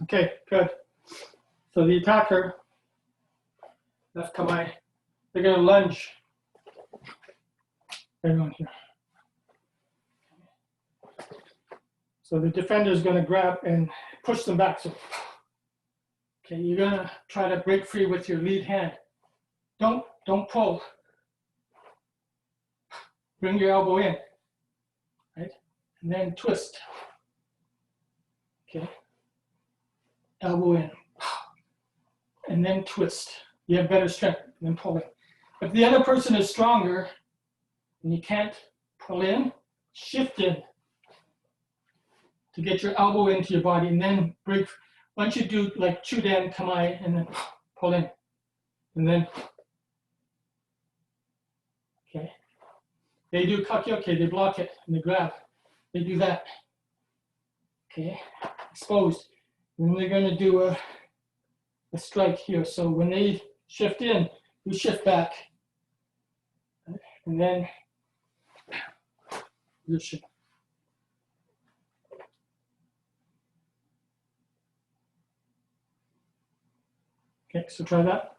Speaker 1: Okay, good. So the attacker, left kamae, they're going to lunge right on here. So the defender is going to grab and push them back. So, okay, you're going to try to break free with your lead hand. Don't pull. Bring your elbow in, right? And then twist. Okay. Elbow in. And then twist. You have better strength than pulling. If the other person is stronger and you can't pull in, shift in to get your elbow into your body, and then break. Once you do like chudan kamae and then pull in, and then okay. They do kakyoke, they block it and they grab. They do that. Okay, exposed. And then they're going to do a strike here. So when they shift in, you shift back, and then position. Okay, so try that.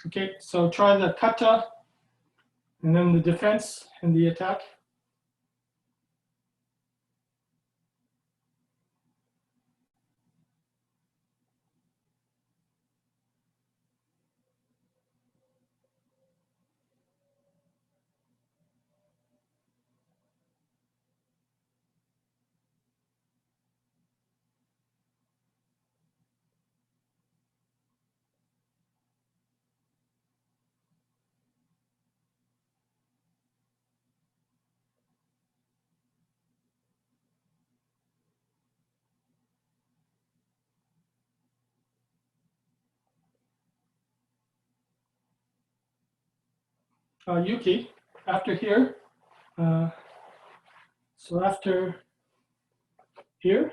Speaker 1: Okay, so try the kata, and then the defense and the attack. Yuki, after here, so after here,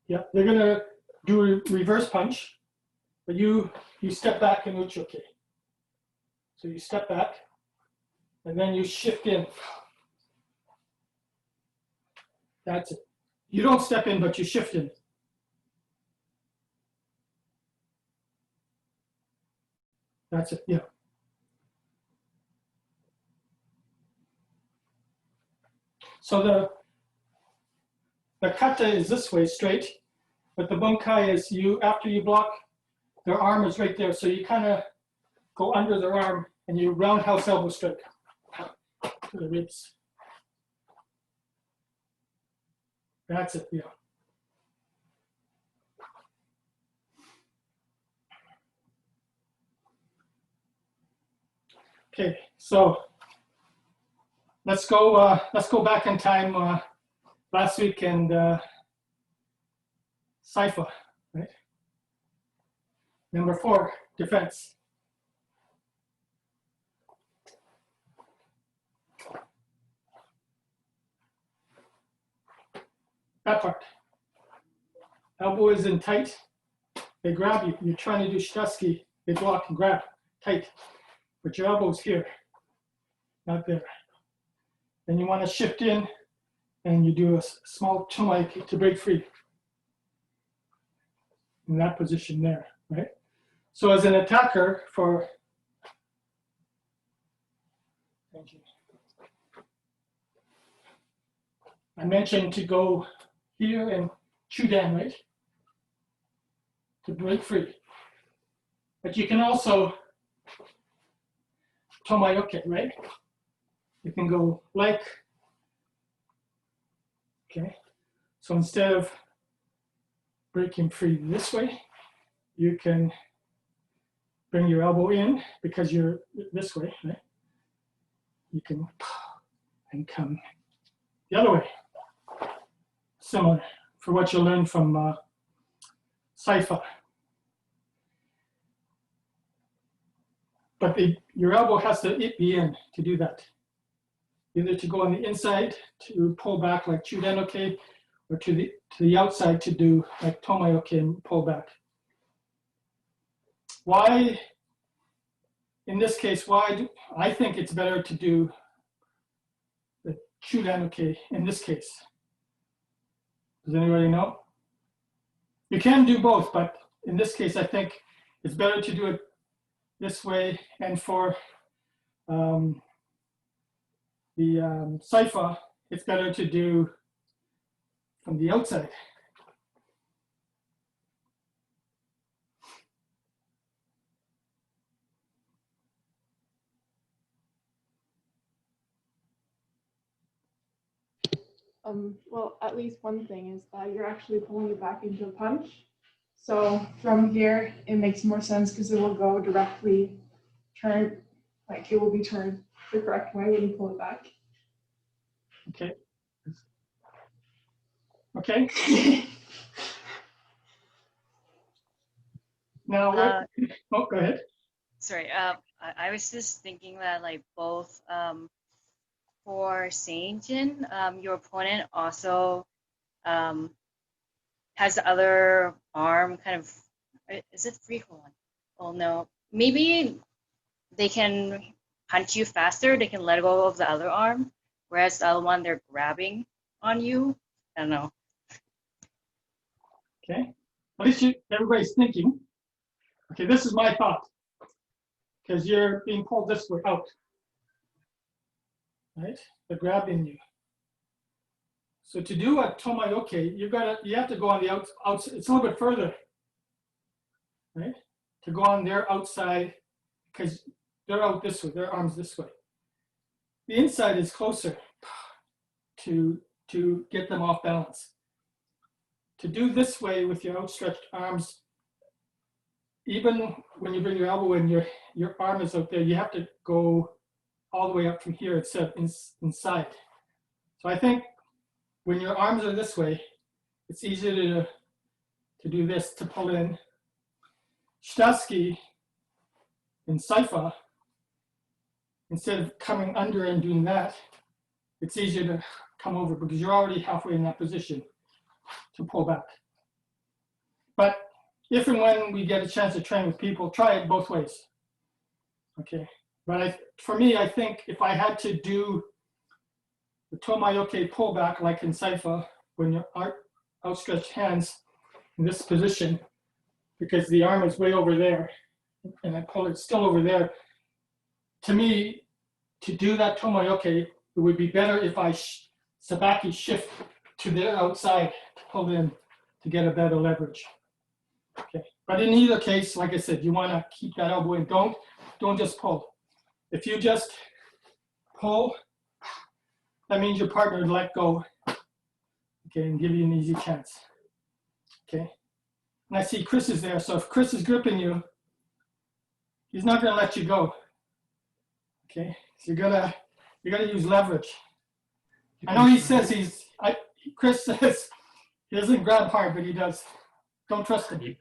Speaker 1: yeah, they're gonna do a reverse punch, but you step back and uchoke. So you step back, and then you shift in. That's it. You don't step in, but you shift in. That's it, yeah. So the kata is this way, straight, but the bunkai is after you block, their arm is right there, so you kind of go under their arm and you roundhouse elbow strike to the ribs. That's it, yeah. Okay, so let's go back in time last week and Saifa, right? Number 4, defense. That part. Elbow is in tight. They grab you. You're trying to do shitasuki. They block and grab tight. But your elbow's here, not there. Then you want to shift in and you do a small tomaiki to break free. In that position there, right? So as an attacker thank you. I mentioned to go here and chudan, right? To break free. But you can also tomayoke, right? You can go like, okay? So instead of breaking free this way, you can bring your elbow in because you're this way, right? You can and come the other way. Similar for what you learned from Saifa. But your elbow has to be in to do that. Either to go on the inside to pull back like chudenoke, or to the outside to do like tomayoke and pull back. Why, in this case, I think it's better to do the chudenoke in this case. Does anybody know? You can do both, but in this case, I think it's better to do it this way. And for the Saifa, it's better to do from the outside.
Speaker 3: Well, at least one thing is that you're actually pulling it back into a punch. So from here, it makes more sense because it will go directly turn, like it will be turned the correct way when you pull it back.
Speaker 1: Okay. Okay. Now, oh, go ahead.
Speaker 7: Sorry, I was just thinking that like both for Seijin, your opponent also has the other arm kind of, is it free? Hold on. Oh no, maybe they can punch you faster, they can let go of the other arm, whereas the other one they're grabbing on you. I don't know.
Speaker 1: Okay. At least everybody's thinking. Okay, this is my thought. because you're being pulled this way out, right? They're grabbing you. So to do a tomoyoke, you have to go on the outside. It's a little bit further, right? To go on their outside, because they're out this way, their arms this way. The inside is closer to get them off balance. To do this way with your outstretched arms, even when you bring your elbow in, your arm is out there, you have to go all the way up from here instead of inside. So I think when your arms are this way, it's easier to do this, to pull in. Shitasuki in Saifa, instead of coming under and doing that, it's easier to come over because you're already halfway in that position to pull back. But if and when we get a chance to train with people, try it both ways. Okay, but for me, I think if I had to do the tomoyoke pullback like in Saifa, when your outstretched hands in this position, because the arm is way over there, and I pull it still over there. To me, to do that tomoyoke, it would be better if I sabaki shift to the outside to pull in to get a better leverage. Okay, but in either case, like I said, you want to keep that elbow in. Don't just pull. If you just pull, that means your partner would let go, okay, and give you an easy chance. Okay, and I see Chris is there, so if Chris is gripping you, he's not going to let you go. Okay, so you gotta use leverage. I know he says Chris says he doesn't grab hard, but he does. Don't trust him.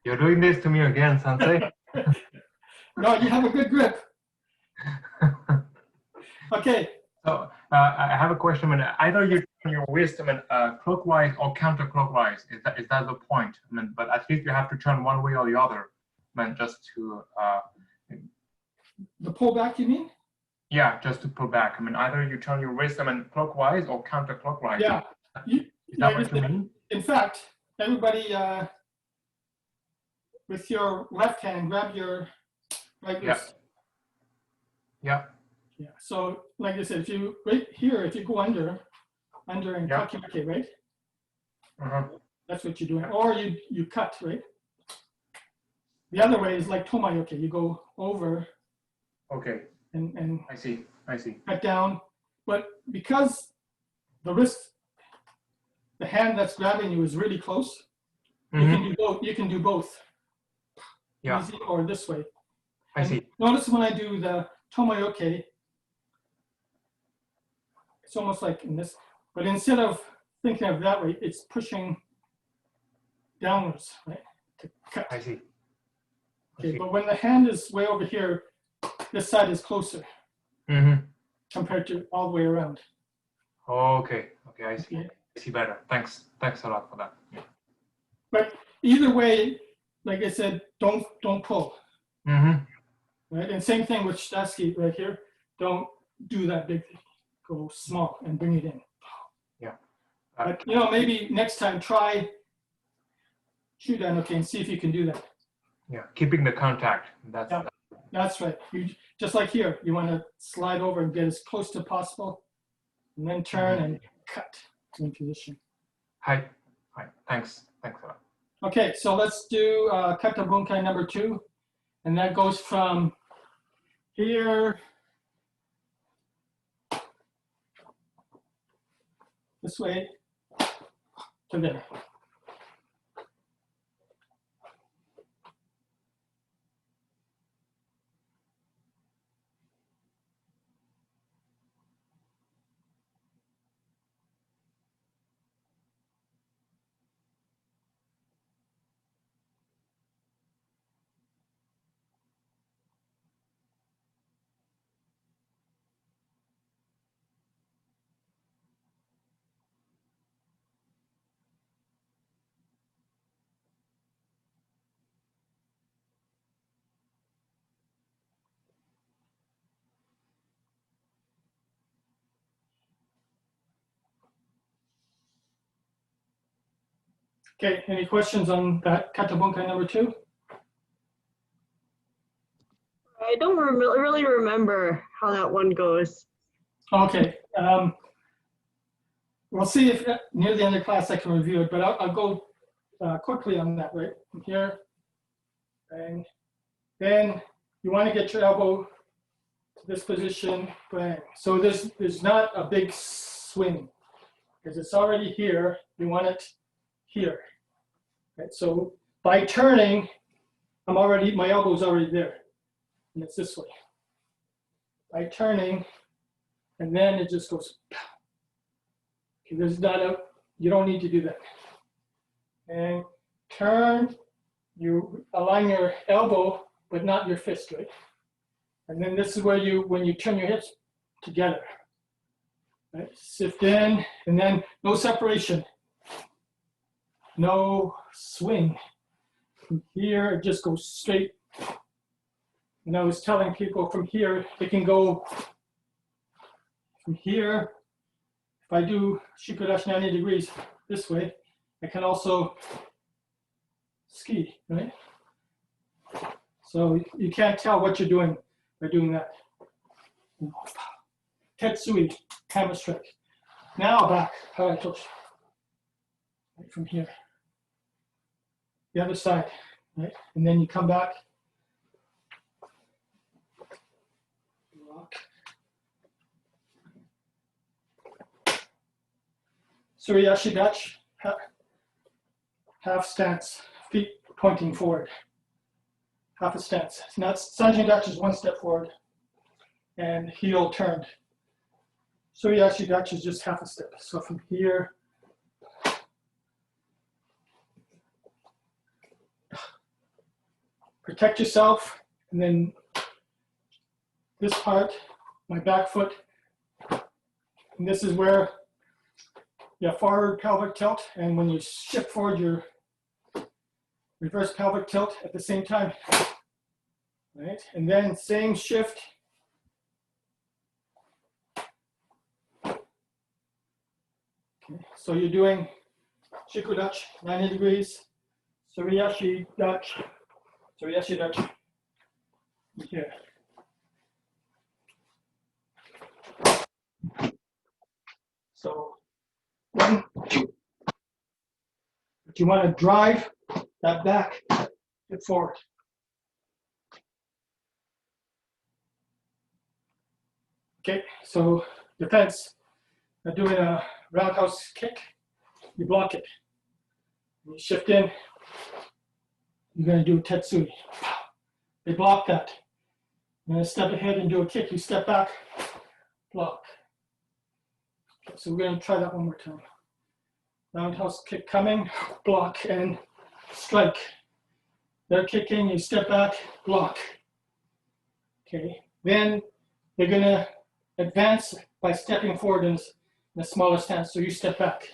Speaker 8: You're doing this to me again, Sensei.
Speaker 1: No, you have a good grip. Okay.
Speaker 8: So I have a question. Either you turn your wrist clockwise or counterclockwise. Is that the point? But at least you have to turn one way or the other. Just to.
Speaker 1: The pullback, you mean?
Speaker 8: Yeah, just to pull back. Either you turn your wrist clockwise or counterclockwise.
Speaker 1: Yeah.
Speaker 8: Is that what you mean?
Speaker 1: In fact, everybody with your left hand, grab your right wrist.
Speaker 8: Yeah.
Speaker 1: Yeah. So, like I said, if you right here, if you go under and kakyoke, right? That's what you're doing. Or you cut, right? The other way is like tomoyoke. You go over.
Speaker 8: Okay.
Speaker 1: And
Speaker 8: I see.
Speaker 1: Cut down, but because the wrist, the hand that's grabbing you is really close, you can do both. You can do both.
Speaker 8: Yeah.
Speaker 1: Easy or this way.
Speaker 8: I see.
Speaker 1: Notice when I do the tomoyoke, it's almost like in this, but instead of thinking of that way, it's pushing downwards, right? To cut.
Speaker 8: I see.
Speaker 1: Okay, but when the hand is way over here, this side is closer compared to all the way around.
Speaker 8: Okay, I see.
Speaker 1: Okay.
Speaker 8: I see better. Thanks a lot for that. Yeah.
Speaker 1: But either way, like I said, don't pull. Right, and same thing with Shitasuki right here. Don't do that big thing. Go small and bring it in.
Speaker 8: Yeah.
Speaker 1: But maybe next time try Shudan, okay, and see if you can do that.
Speaker 8: Yeah, keeping the contact.
Speaker 1: That's right. You just like here, you want to slide over and get as close to possible, and then turn and cut in position.
Speaker 8: Hi. Thanks a lot.
Speaker 1: Okay, so let's do kata bunkai number 2, and that goes from here this way to there. Okay, any questions on that kata bunkai number 2?
Speaker 4: I don't really remember how that one goes.
Speaker 1: Okay. We'll see if near the end of class I can review it, but I'll go quickly on that, right? From here, bang. Then you want to get your elbow to this position, bang. So there's not a big swing because it's already here. You want it here. Right? So by turning, my elbow's already there. And it's this way. By turning, and then it just goes. Okay, you don't need to do that. And turn, you align your elbow, but not your fist, right? And then this is where when you turn your hips together, right? Shift in, and then no separation, no swing. From here, it just goes straight. And I was telling people from here, it can go from here. If I do shikudashi 90 degrees this way, I can also ski, right? So you can't tell what you're doing by doing that. Tetsui, hammer strike. Now back, haratoshi. Right from here. The other side, right? And then you come back. Lock. Suriyashi dachi, half stance, feet pointing forward. Half a stance. Now, Sanjin dachi is one step forward and heel turned. Suriyashi dachi is just half a step. So from here, protect yourself, and then this part, my back foot, and this is where forward pelvic tilt, and when you shift forward, your reverse pelvic tilt at the same time, right? And then same shift. Okay, so you're doing shikudachi, 90 degrees, Suriyashi dachi, here. So, but you want to drive that back hip forward. Okay, so defense. Now doing a roundhouse kick, you block it. You shift in, you're going to do a tetsui. They block that. You're going to step ahead and do a kick. You step back, block. Okay, so we're going to try that one more time. Roundhouse kick coming, block and strike. They're kicking, you step back, block. Okay, then they're going to advance by stepping forward in a smaller stance, so you step back.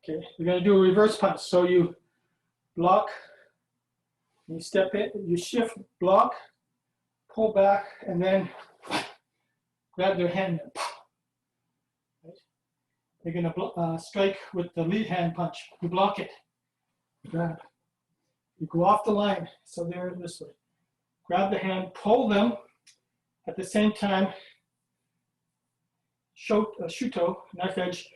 Speaker 1: Okay, you're going to do a reverse punch, so you block, you step in, you shift, block, pull back, and then grab their hand. Right? You're going to strike with the lead hand punch. You block it, grab. You go off the line, so they're this way. Grab the hand, pull them. At the same time, shuto, knife edge,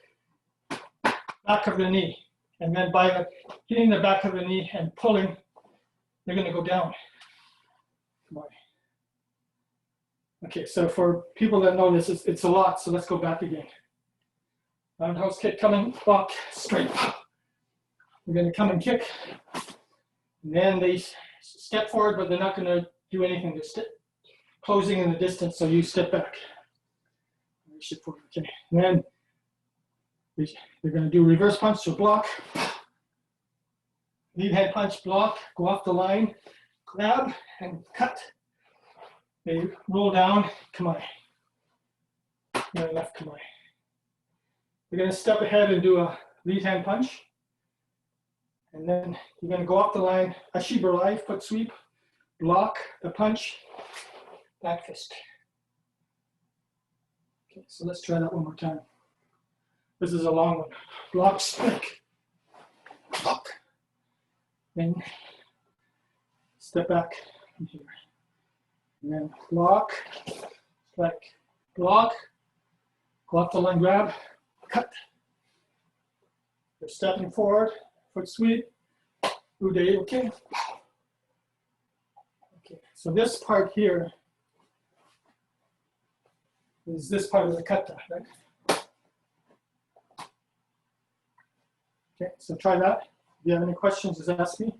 Speaker 1: back of the knee. And then by hitting the back of the knee and pulling, they're going to go down. Come on. Okay, so for people that know this, it's a lot, so let's go back again. Roundhouse kick coming, block, straight. We're going to come and kick. And then they step forward, but they're not going to do anything. They're closing in the distance, so you step back. Shift forward, okay. And then they're going to do reverse punch, so block. Lead hand punch, block, go off the line, grab, and cut. They roll down, come on. Right, left, come on. You're going to step ahead and do a lead hand punch. And then you're going to go off the line, ashibarai, foot sweep, block the punch, back fist. Okay, so let's try that one more time. This is a long one. Block, strike, block. Then step back from here. And then block, strike, block, go up the line, grab, cut. You're stepping forward, foot sweep, ude, okay? Okay, so this part here is this part of the kata, right? Okay, so try that. If you have any questions, just ask me.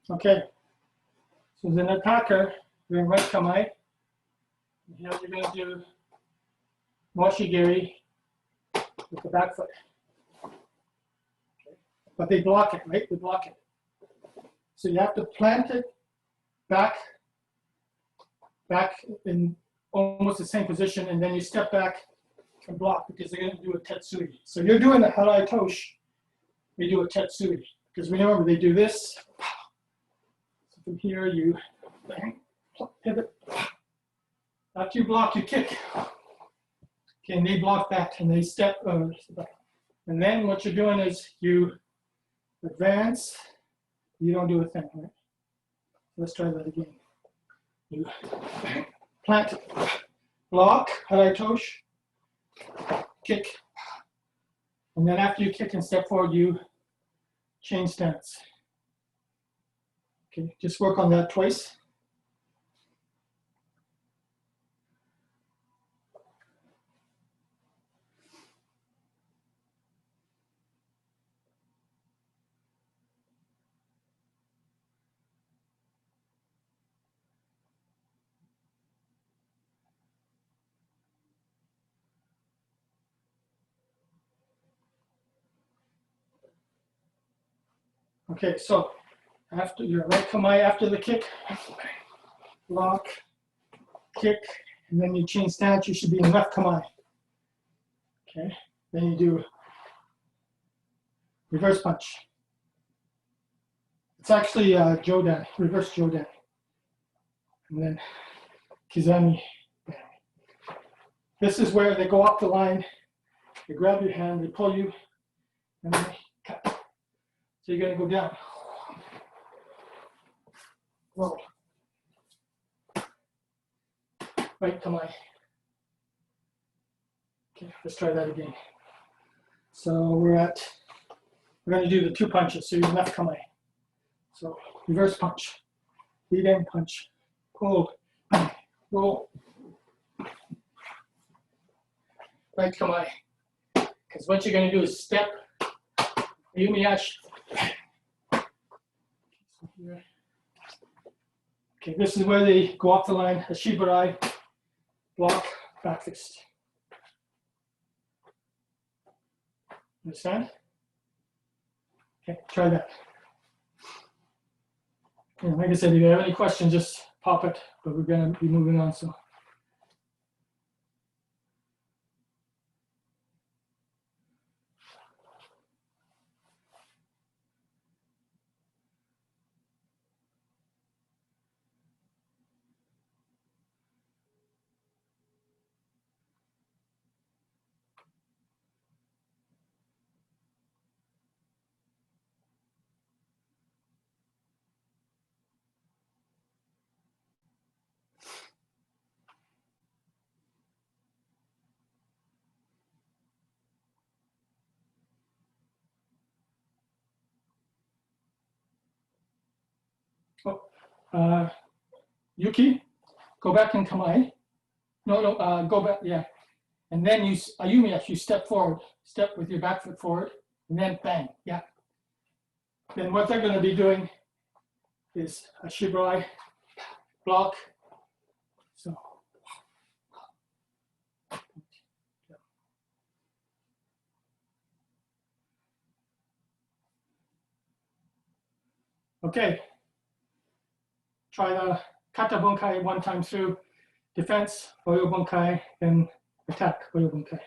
Speaker 1: Okay, so as an attacker, you're in right kamae. Here you're going to do moshigiri with the back foot. Okay. But they block it, right? They block it. So you have to plant it back in almost the same position, and then you step back and block because they're going to do a tetsui. So you're doing the harai tosh, they do a tetsui. Because remember, they do this. So from here, you bang, pivot. After you block, you kick. Okay, and they block back and they step back. And then what you're doing is you advance. You don't do a thing, right? Let's try that again. You plant, block, harai tosh, kick. And then after you kick and step forward, you change stance. Okay, just work on that twice. Okay, so after your right kamae, after the kick, block, kick, and then you change stance, you should be in left kamae. Okay, then you do reverse punch. It's actually jodan, reverse jodan. And then kizami. This is where they go up the line, they grab your hand, they pull you, and they cut. So you're going to go down. Roll. Right kamae. Okay, let's try that again. So we're going to do the two punches. So you're left kamae. So reverse punch, lead in punch, hold, roll. Right kamae. Because what you're going to do is step, yumiyashi. Okay, this is where they go off the line, a shiburai, block, back fist. Understand? Okay, try that. And like I said, if you have any questions, just pop it, but we're going to be moving on. So. Yuki, go back and kamae. No, go back, yeah. And then you, Ayumi, actually step forward, step with your back foot forward, and then bang, yeah. Then what they're gonna be doing is a shiburai block. So. Okay. Try the kata bunkai one time through, defense, oyo bunkai, then attack, oyo bunkai.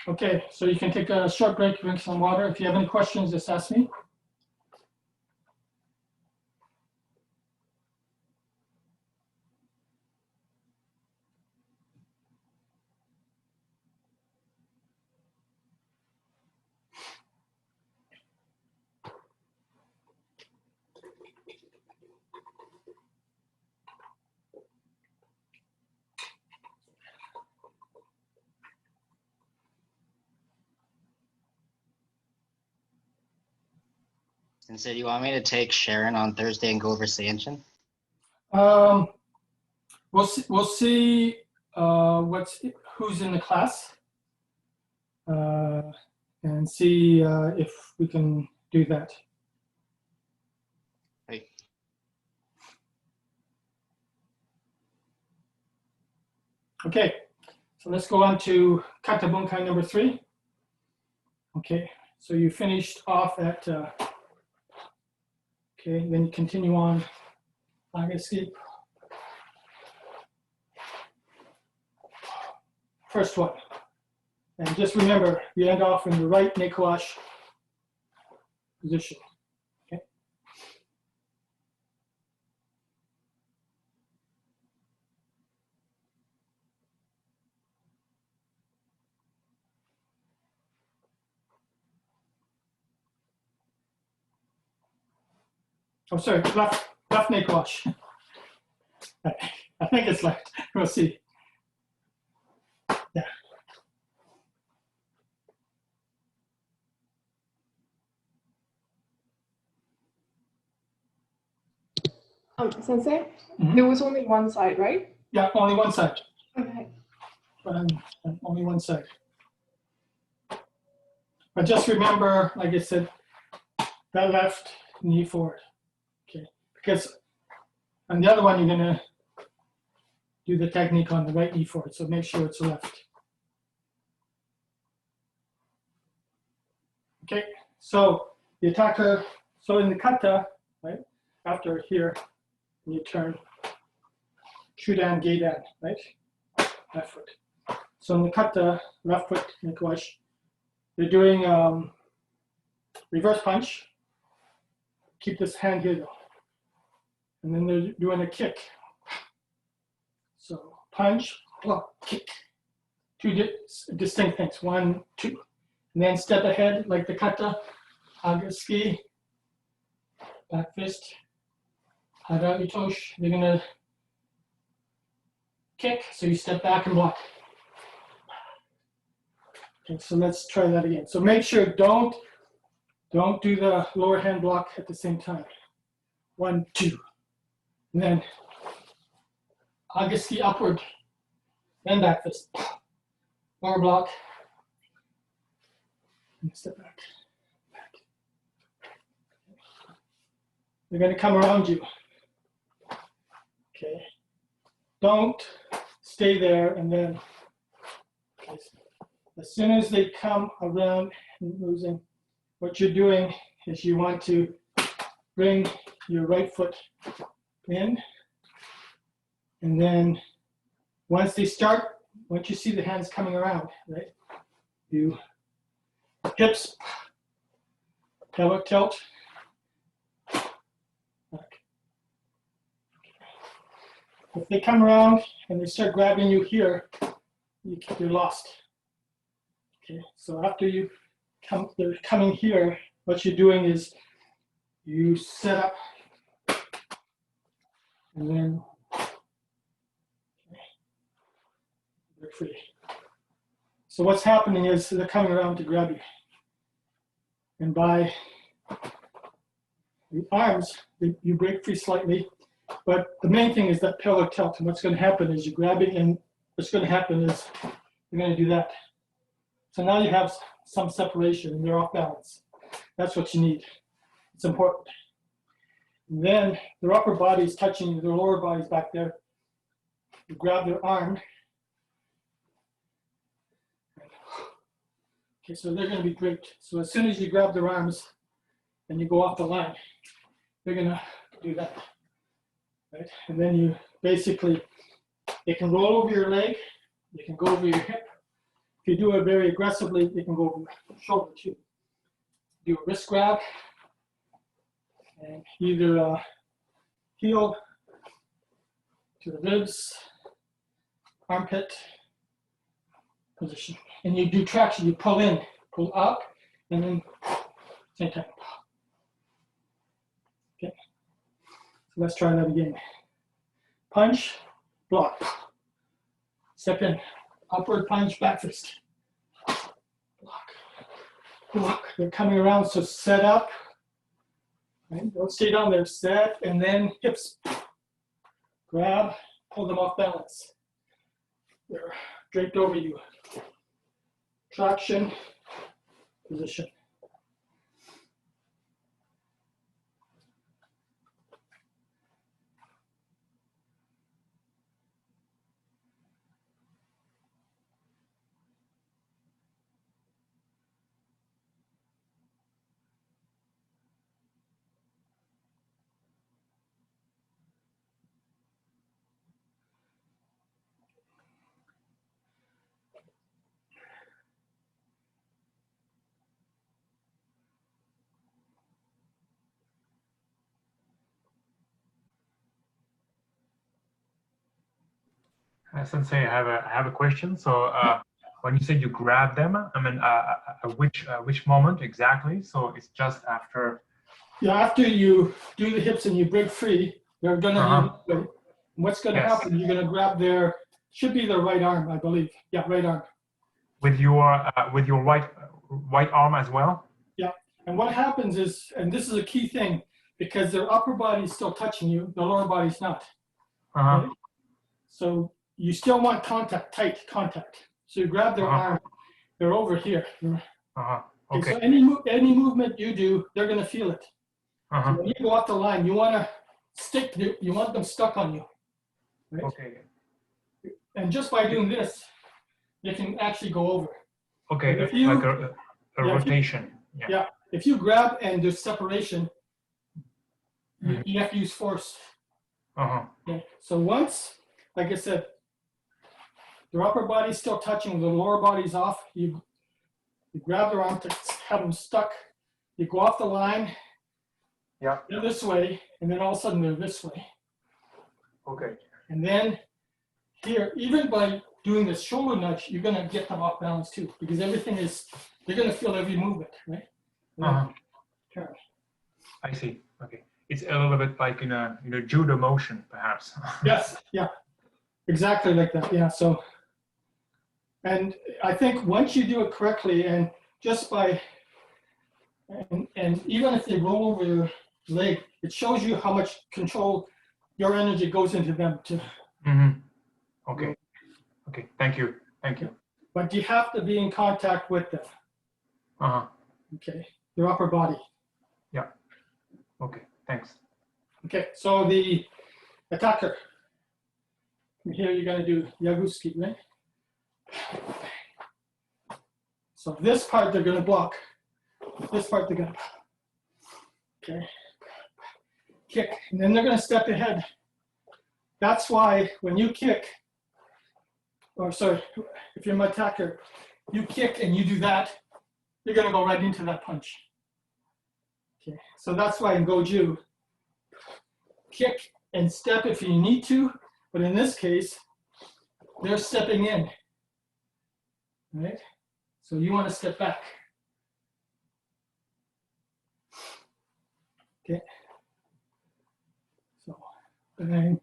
Speaker 1: Okay, so you can take a short break, drink some water. If you have any questions, just ask me.
Speaker 2: And so do you want me to take Sharon on Thursday and go over Sanshin?
Speaker 1: We'll see who's in the class and see if we can do that.
Speaker 2: Hey.
Speaker 1: Okay, so let's go on to kata bunkai number 3. Okay, so you finished off at, okay, then you continue on. I'm gonna skip. First one. And just remember, you end off in the right nekoash position. Okay. Oh, sorry, left nekoash. I think it's left. We'll see. Yeah.
Speaker 3: Sensei,
Speaker 1: Mhm.
Speaker 3: there was only one side, right?
Speaker 1: Yeah, only one side.
Speaker 3: Okay.
Speaker 1: Only one side. But just remember, like I said, that left knee forward. Okay, because on the other one, you're gonna do the technique on the right knee forward. So make sure it's left. Okay, so the attacker, so in the kata, right, after here, you turn Shudan, Geidan, right, left foot. So in the kata, left foot, nekoash, they're doing reverse punch. Keep this hand here though. And then they're doing a kick. So punch, block, kick. Two distinct things, 1, 2. And then step ahead like the kata, agaski, back fist, hara itosh. They're gonna kick, so you step back and block. Okay, so let's try that again. So make sure don't do the lower hand block at the same time. 1, 2. And then agaski upward, then back fist. Lower block, Step back. They're going to come around you. Okay. Don't stay there and then, okay, as soon as they come around and losing, what you're doing is you want to bring your right foot in, and then once you see the hands coming around, right, you hips, pelvic tilt, back. If they come around and they start grabbing you here, you're lost. Okay, so after they're coming here, what you're doing is you set up and then they're free. So what's happening is they're coming around to grab you. And by the arms, you break free slightly. But the main thing is that pelvic tilt. And what's going to happen is you're grabbing, and what's going to happen is you're going to do that. So now you have some separation and you're off balance. That's what you need. It's important. And then their upper body is touching their lower body's back there. You grab their arm. Okay, so they're going to be great. So as soon as you grab their arms and you go off the line, they're going to do that. Right? And then you basically, they can roll over your leg, they can go over your hip. If you do it very aggressively, they can go over your shoulder too. Do a wrist grab and either heel to the ribs, armpit position. And you do traction, you pull in, pull up, and then same time. Okay, so let's try that again. Punch, block, step in, upward punch, back fist, block, block. They're coming around, so set up, right? Don't stay down there, set, and then hips, grab, pull them off balance. They're draped over you. Traction, position.
Speaker 8: Sensei, I have a question. So when you said you grab them, I mean, which moment exactly? So it's just after.
Speaker 1: Yeah, after you do the hips and you break free, they're gonna. What's gonna happen? You're gonna grab their, should be their right arm, I believe. Yeah, right arm.
Speaker 8: With your right arm as well.
Speaker 1: Yeah, and what happens is, and this is a key thing, because their upper body is still touching you, the lower body's not. Right? So you still want contact, tight contact. So you grab their arm, they're over here.
Speaker 8: Okay.
Speaker 1: So any movement you do, they're gonna feel it. So when you go off the line, you wanna stick, you want them stuck on you. Right?
Speaker 8: Okay.
Speaker 1: And just by doing this, you can actually go over.
Speaker 8: Okay,
Speaker 1: if you,
Speaker 8: like a rotation.
Speaker 1: Yeah, if you grab and there's separation, you have to use force. Okay. So once, like I said, the upper body's still touching, the lower body's off, you grab their arm to have them stuck, you go off the line, they're this way, and then all of a sudden they're this way.
Speaker 8: Okay.
Speaker 1: And then here, even by doing this shoulder nudge, you're gonna get them off balance too, because everything is, they're gonna feel every movement, right? Turn.
Speaker 8: I see. Okay. It's a little bit like in a judo motion, perhaps.
Speaker 1: Yes, yeah, exactly like that. Yeah. So, and I think once you do it correctly, and just by, and even if they roll over your leg, it shows you how much control your energy goes into them too.
Speaker 8: Okay. Okay. Thank you. Thank you.
Speaker 1: But you have to be in contact with them.
Speaker 8: Uh-huh.
Speaker 1: Okay, your upper body.
Speaker 8: Okay, thanks.
Speaker 1: Okay, so the attacker. From here, you're going to do Yaguski, right? So this part they're going to block. This part they're going to, okay, kick, and then they're going to step ahead. That's why when you kick, or sorry, if you're my attacker, you kick and you do that, you're going to go right into that punch. Okay, so that's why in Goju, kick and step if you need to, but in this case, they're stepping in, right? So you want to step back. Okay. So, and then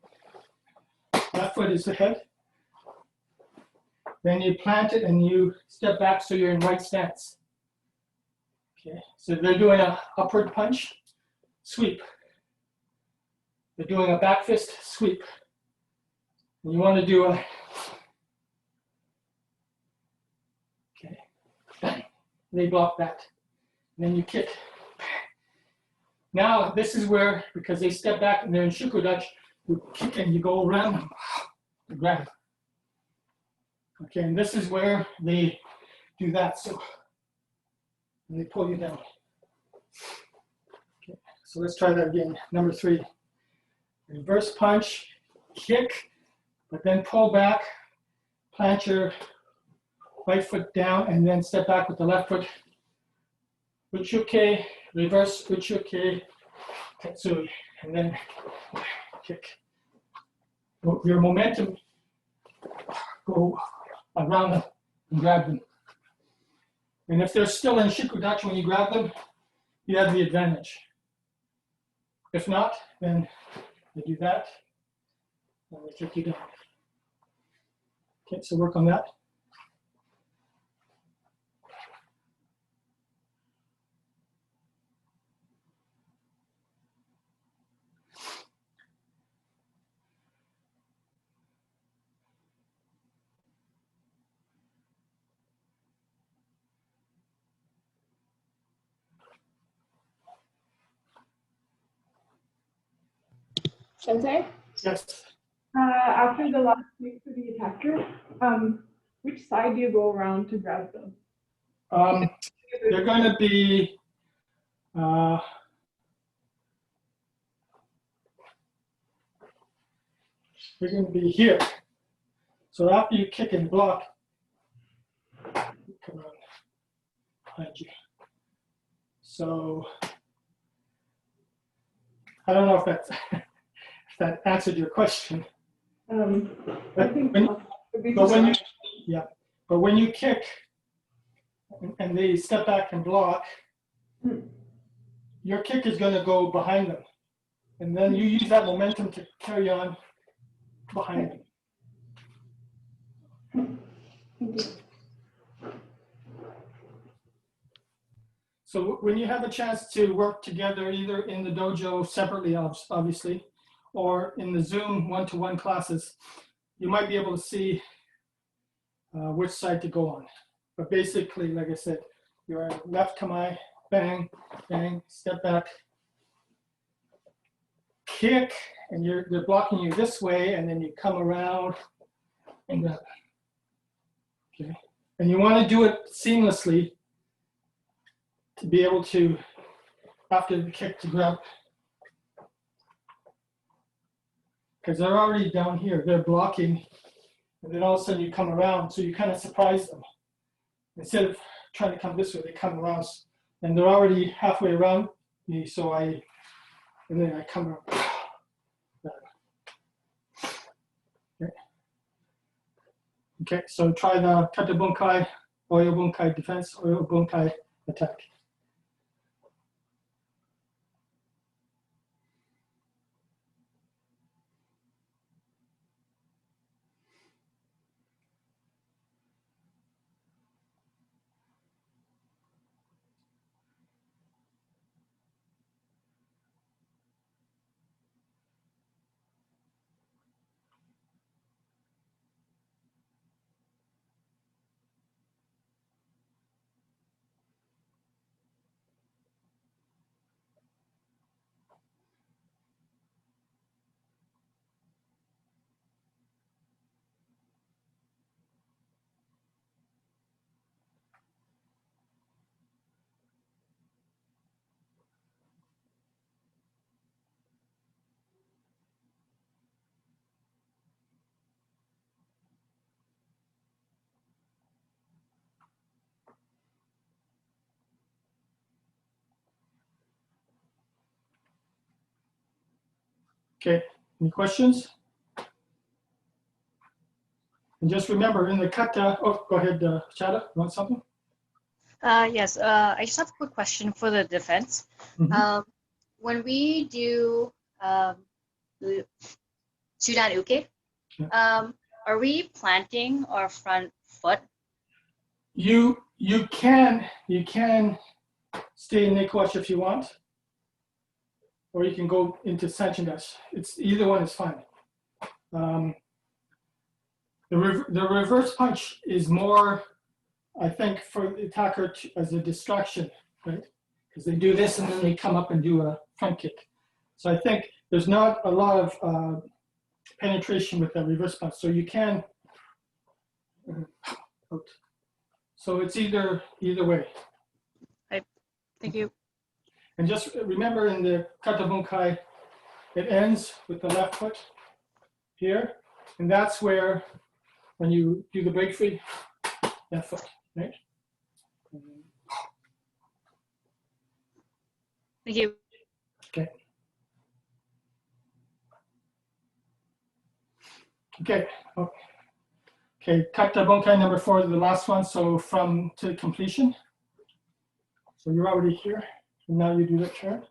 Speaker 1: that foot is ahead. Then you plant it and you step back so you're in right stance. Okay, so they're doing an upward punch, sweep. They're doing a back fist, sweep. And you want to do a, okay, bang. They block that. And then you kick. Now this is where, because they step back and they're in Shukudachi, you kick and you go around them to grab. Okay, and this is where they do that. So and they pull you down. Okay, so let's try that again. Number 3. Reverse punch, kick, but then pull back, plant your right foot down, and then step back with the left foot. Uchuke, reverse uchuke, tetsui, and then kick. Your momentum, go around them and grab them. And if they're still in Shikudachi when you grab them, you have the advantage. If not, then you do that, and they kick you down. Okay, so work on that.
Speaker 3: Sensei,
Speaker 1: Yes.
Speaker 3: after the last kick for the attacker, which side do you go around to grab them?
Speaker 1: They're going to be they're going to be here. So after you kick and block, come on behind you. So I don't know if that's if that answered your question.
Speaker 3: I think
Speaker 1: When-
Speaker 3: would be
Speaker 1: But when you,
Speaker 3: just-
Speaker 1: yeah, but when you kick and they step back and block, your kick is going to go behind them, and then you use that momentum to carry on behind them.
Speaker 3: Thank you.
Speaker 1: So when you have a chance to work together, either in the dojo separately, obviously, or in the Zoom one-to-one classes, you might be able to see which side to go on. But basically, like I said, you're left kamae, bang, bang, step back, kick, and they're blocking you this way, and then you come around and grab. Okay, and you want to do it seamlessly to be able to, after the kick, to grab. Because they're already down here, they're blocking, and then all of a sudden you come around, so you kind of surprise them. Instead of trying to come this way, they come around, and they're already halfway around me, so and then I come around. Okay, okay, so try the kata bunkai, oyo bunkai defense, oyo bunkai attack. Okay, any questions? And just remember in the kata, oh, go ahead, Chada, you want something?
Speaker 7: Yes, I just have a quick question for the defense.
Speaker 1: Mhm.
Speaker 7: When we do the Sudan Uke, are we planting our front foot?
Speaker 1: You can stay in Nikwash if you want, or you can go into Sanchindash. It's either one is fine. The reverse punch is more, I think, for the attacker as a distraction, right? Because they do this and then they come up and do a front kick. So I think there's not a lot of penetration with the reverse punch. So you can. So it's either way.
Speaker 7: Thank you.
Speaker 1: And just remember in the kata bunkai, it ends with the left foot here, and that's where when you do the break free, that foot, right?
Speaker 7: Thank you.
Speaker 1: Okay. Okay. Okay. Kata bunkai number 4 is the last one. So from to completion. So you're already here. And now you do the turn.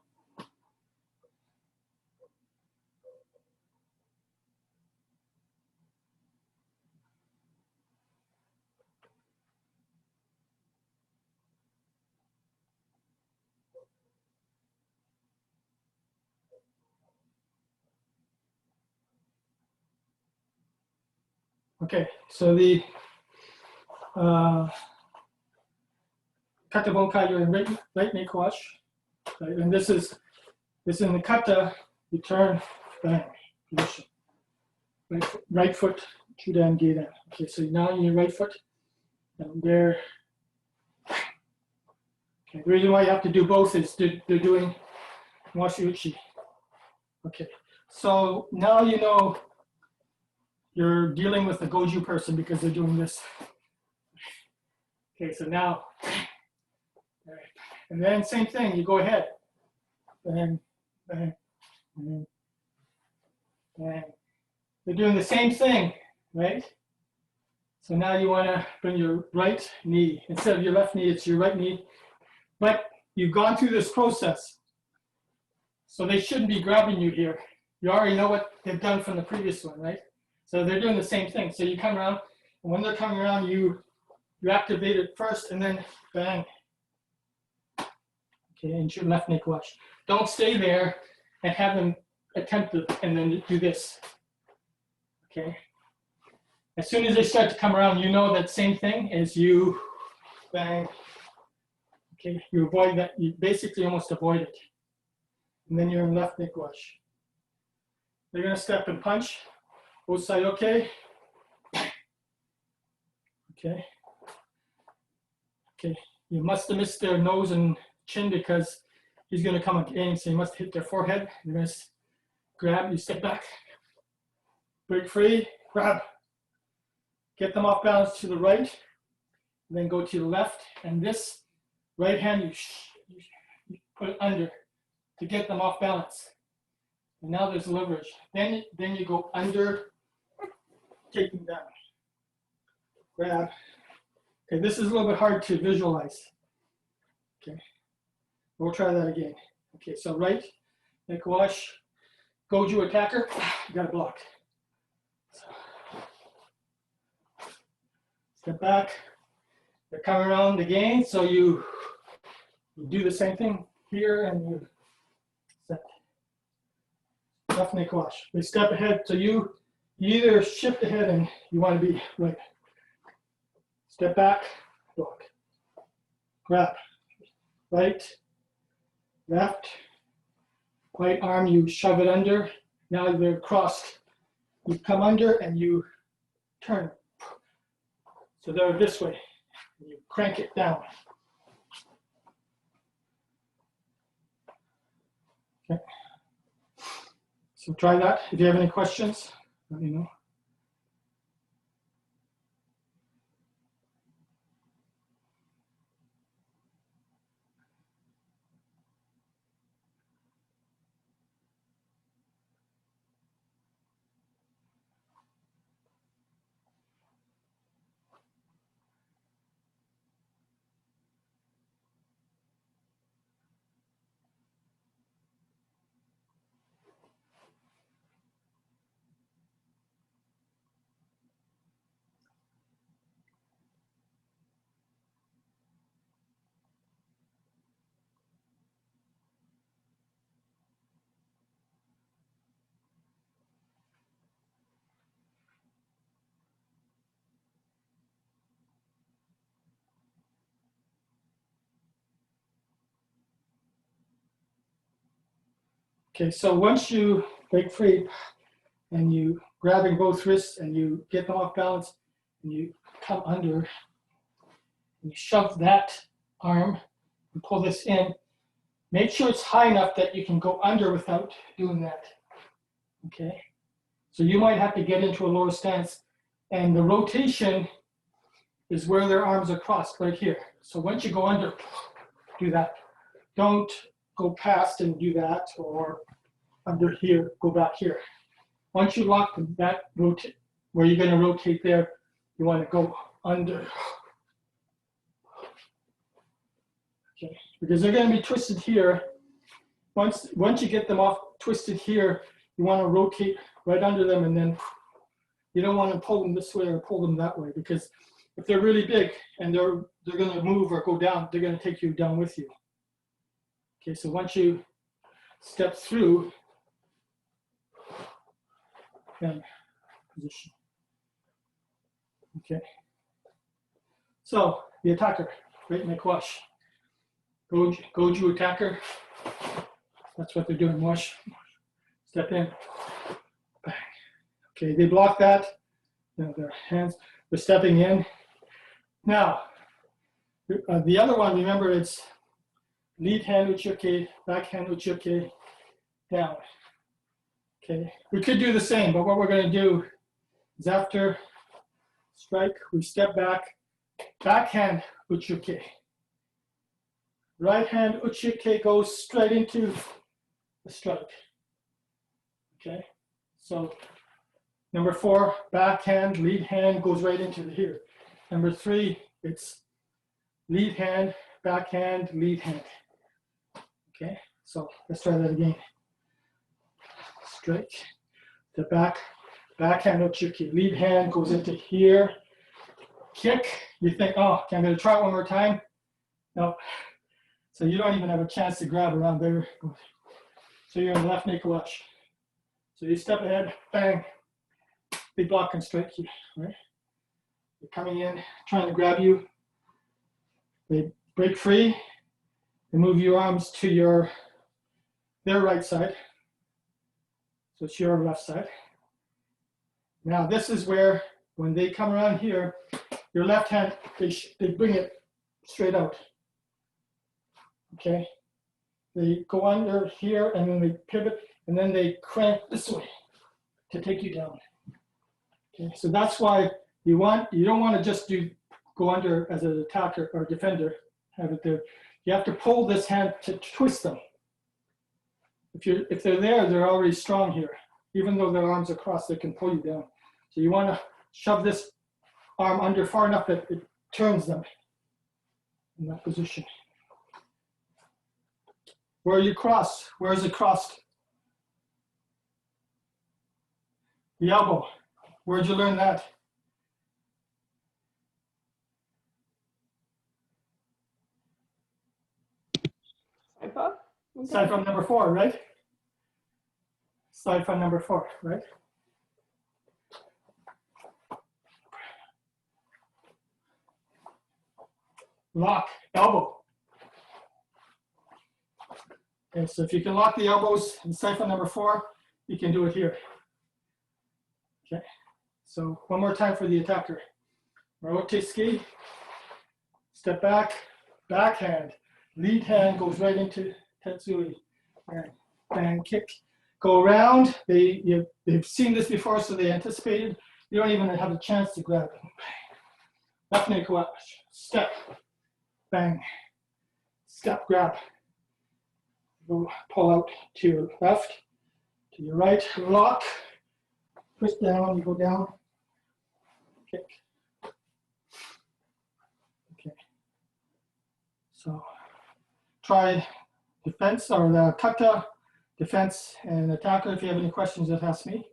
Speaker 1: Okay, so the kata bunkai, you're in right knee quash, right? And this is in the kata. You turn, bang, position. Right foot, chudan gedan. Okay, so now you're your right foot, and there. Okay, the reason why you have to do both is they're doing washiuchi. Okay, so now you know you're dealing with a Goju person because they're doing this. Okay, so now, and then same thing, you go ahead. Bang, bang, bang, bang. They're doing the same thing, right? So now you want to bring your right knee. Instead of your left knee, it's your right knee. But you've gone through this process. So they shouldn't be grabbing you here. You already know what they've done from the previous one, right? So they're doing the same thing. So you come around, and when they're coming around, you activate it first, and then bang. Okay, and your left knee wash. Don't stay there and have them attempt it, and then do this. Okay. As soon as they start to come around, you know that same thing as you bang. Okay, you avoid that. You basically almost avoid it, and then you're in left knee wash. They're gonna step and punch. Both side, okay. Okay. Okay. You must have missed their nose and chin because he's going to come again. So you must hit their forehead. You're going to grab. You step back. Break free. Grab. Get them off balance to the right. And then go to the left. And this right hand, you put it under to get them off balance. And now there's leverage. Then you go under, take them down. Grab. Okay, this is a little bit hard to visualize. Okay, we'll try that again. Okay, so right, neck wash, Goju attacker, you got to block. So, step back, they're coming around again, so you do the same thing here and you set. Left neck wash. They step ahead, so you either shift ahead and you want to be right. Step back, block. Grab. Right, left, right arm, you shove it under. Now they're crossed. You come under and you turn. So they're this way. You crank it down. Okay. So try that. If you have any questions, let me know. Okay, so once you break free and you grabbing both wrists and you get them off balance and you come under and you shove that arm and pull this in, make sure it's high enough that you can go under without doing that. Okay, so you might have to get into a lower stance, and the rotation is where their arms are crossed right here. So once you go under, do that. Don't go past and do that, or under here, go back here. Once you lock that rotate, where you're going to rotate there, you want to go under. Okay, because they're going to be twisted here. Once you get them off twisted here, you want to rotate right under them, and then you don't want to pull them this way or pull them that way, because if they're really big and they're going to move or go down, they're going to take you down with you. Okay, so once you step through, then position. Okay. So the attacker, right neck wash. Goju attacker. That's what they're doing. Wash. Step in. Bang. Okay, they block that. You know, their hands. They're stepping in. Now, the other one, remember, it's lead hand uchiuke, back hand uchiuke, down. Okay, we could do the same, but what we're going to do is after strike, we step back, backhand uchiuke. Right hand uchiuke goes straight into the strike. Okay, so number 4, backhand, lead hand goes right into the here. Number 3, it's lead hand, backhand, lead hand. Okay, so let's try that again. Strike, the backhand uchiuke, lead hand goes into here, kick, you think, oh, okay, I'm going to try it one more time. No, so you don't even have a chance to grab around there. So you're in the left naked wash. So you step ahead, bang, they block and strike you, right? They're coming in, trying to grab you. They break free, they move your arms to their right side. So it's your left side. Now this is where, when they come around here, your left hand, they bring it straight out. Okay? They go under here and then they pivot and then they crank this way to take you down. Okay, so that's why you don't want to just go under as an attacker or defender, have it there. You have to pull this hand to twist them. If they're there, they're already strong here. Even though their arms are crossed, they can pull you down. So you want to shove this arm under far enough that it turns them in that position. Where are you crossed? Where is it crossed? The elbow. Where'd you learn that? Side from number 4, right? Side from number 4, right? Lock, elbow. Okay, so if you can lock the elbows in siphon number 4, you can do it here. Okay, so one more time for the attacker. Rotate ski, step back, backhand, lead hand goes right into Tetsui, and bang, kick. Go around, they've seen this before, so they anticipated. You don't even have a chance to grab it. Left knee go out, step, bang, step, grab. Go pull out to your left, to your right, lock, push down, you go down, kick. Okay. So try defense or the kata, defense and attacker. If you have any questions, just ask me.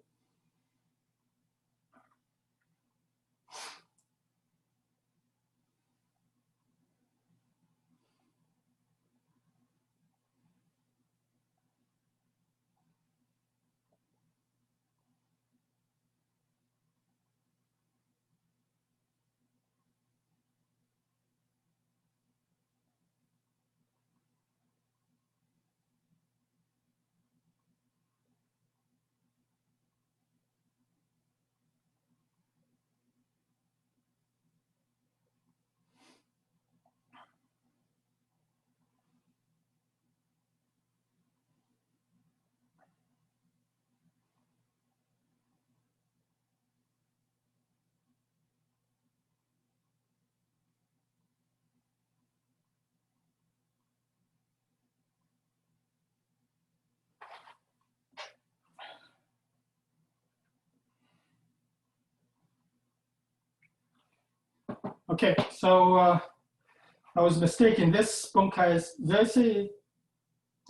Speaker 1: Okay, so I was mistaken. This bunkai is, did I say,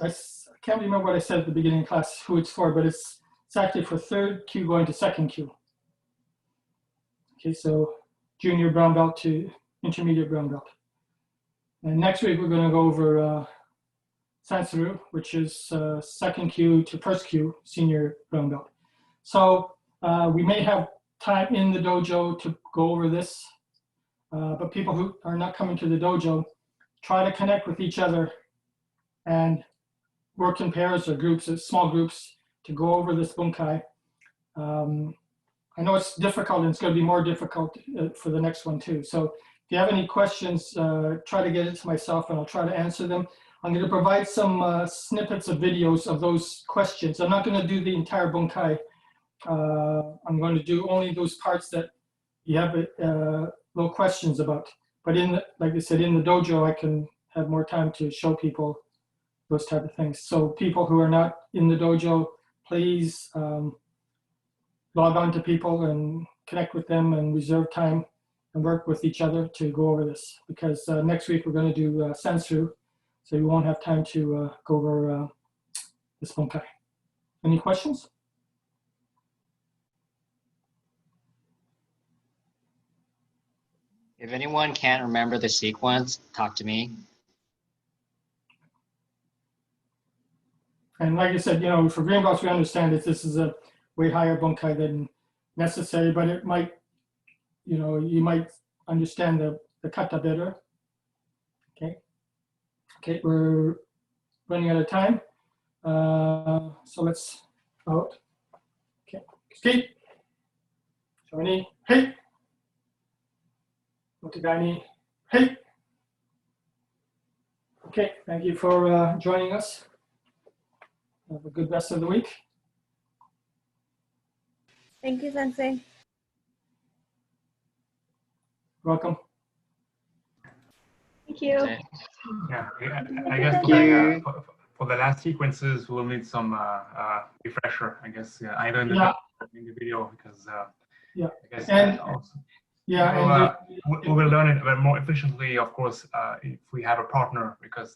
Speaker 1: I can't remember what I said at the beginning of class, who it's for, but it's actually for third kyu going to second kyu. Okay, so junior brown belt to intermediate brown belt. And next week we're going to go over Sansuru, which is second kyu to first kyu, senior brown belt. So we may have time in the dojo to go over this, but people who are not coming to the dojo, try to connect with each other and work in pairs or groups, small groups, to go over this bunkai. I know it's difficult, and it's going to be more difficult for the next one too. So if you have any questions, try to get it to myself and I'll try to answer them. I'm going to provide some snippets of videos of those questions. I'm not going to do the entire bunkai. I'm going to do only those parts that you have little questions about. But like I said, in the dojo, I can have more time to show people those type of things. So people who are not in the dojo, please log on to people and connect with them and reserve time and work with each other to go over this. Because next week we're going to do Sansuru, so you won't have time to go over this bunkai. Any questions?
Speaker 2: If anyone can't remember the sequence, talk to me.
Speaker 1: And like I said, for green belts, we understand that this is a way higher bunkai than necessary, but it might, you might understand the kata better. Okay, we're running out of time. So let's out. Okay, escape. Shoni, hey. Otagani, hey. Okay, thank you for joining us. Have a good rest of the week.
Speaker 6: Thank you, Sensei.
Speaker 1: Welcome.
Speaker 4: Thank you.
Speaker 2: Okay.
Speaker 8: Yeah, I guess for the last sequences, we'll need some refresher, I guess, either in the, in the video, because
Speaker 1: Yeah.
Speaker 8: I guess
Speaker 1: And-
Speaker 8: also.
Speaker 1: Yeah,
Speaker 8: we will learn it more efficiently, of course, if we have a partner, because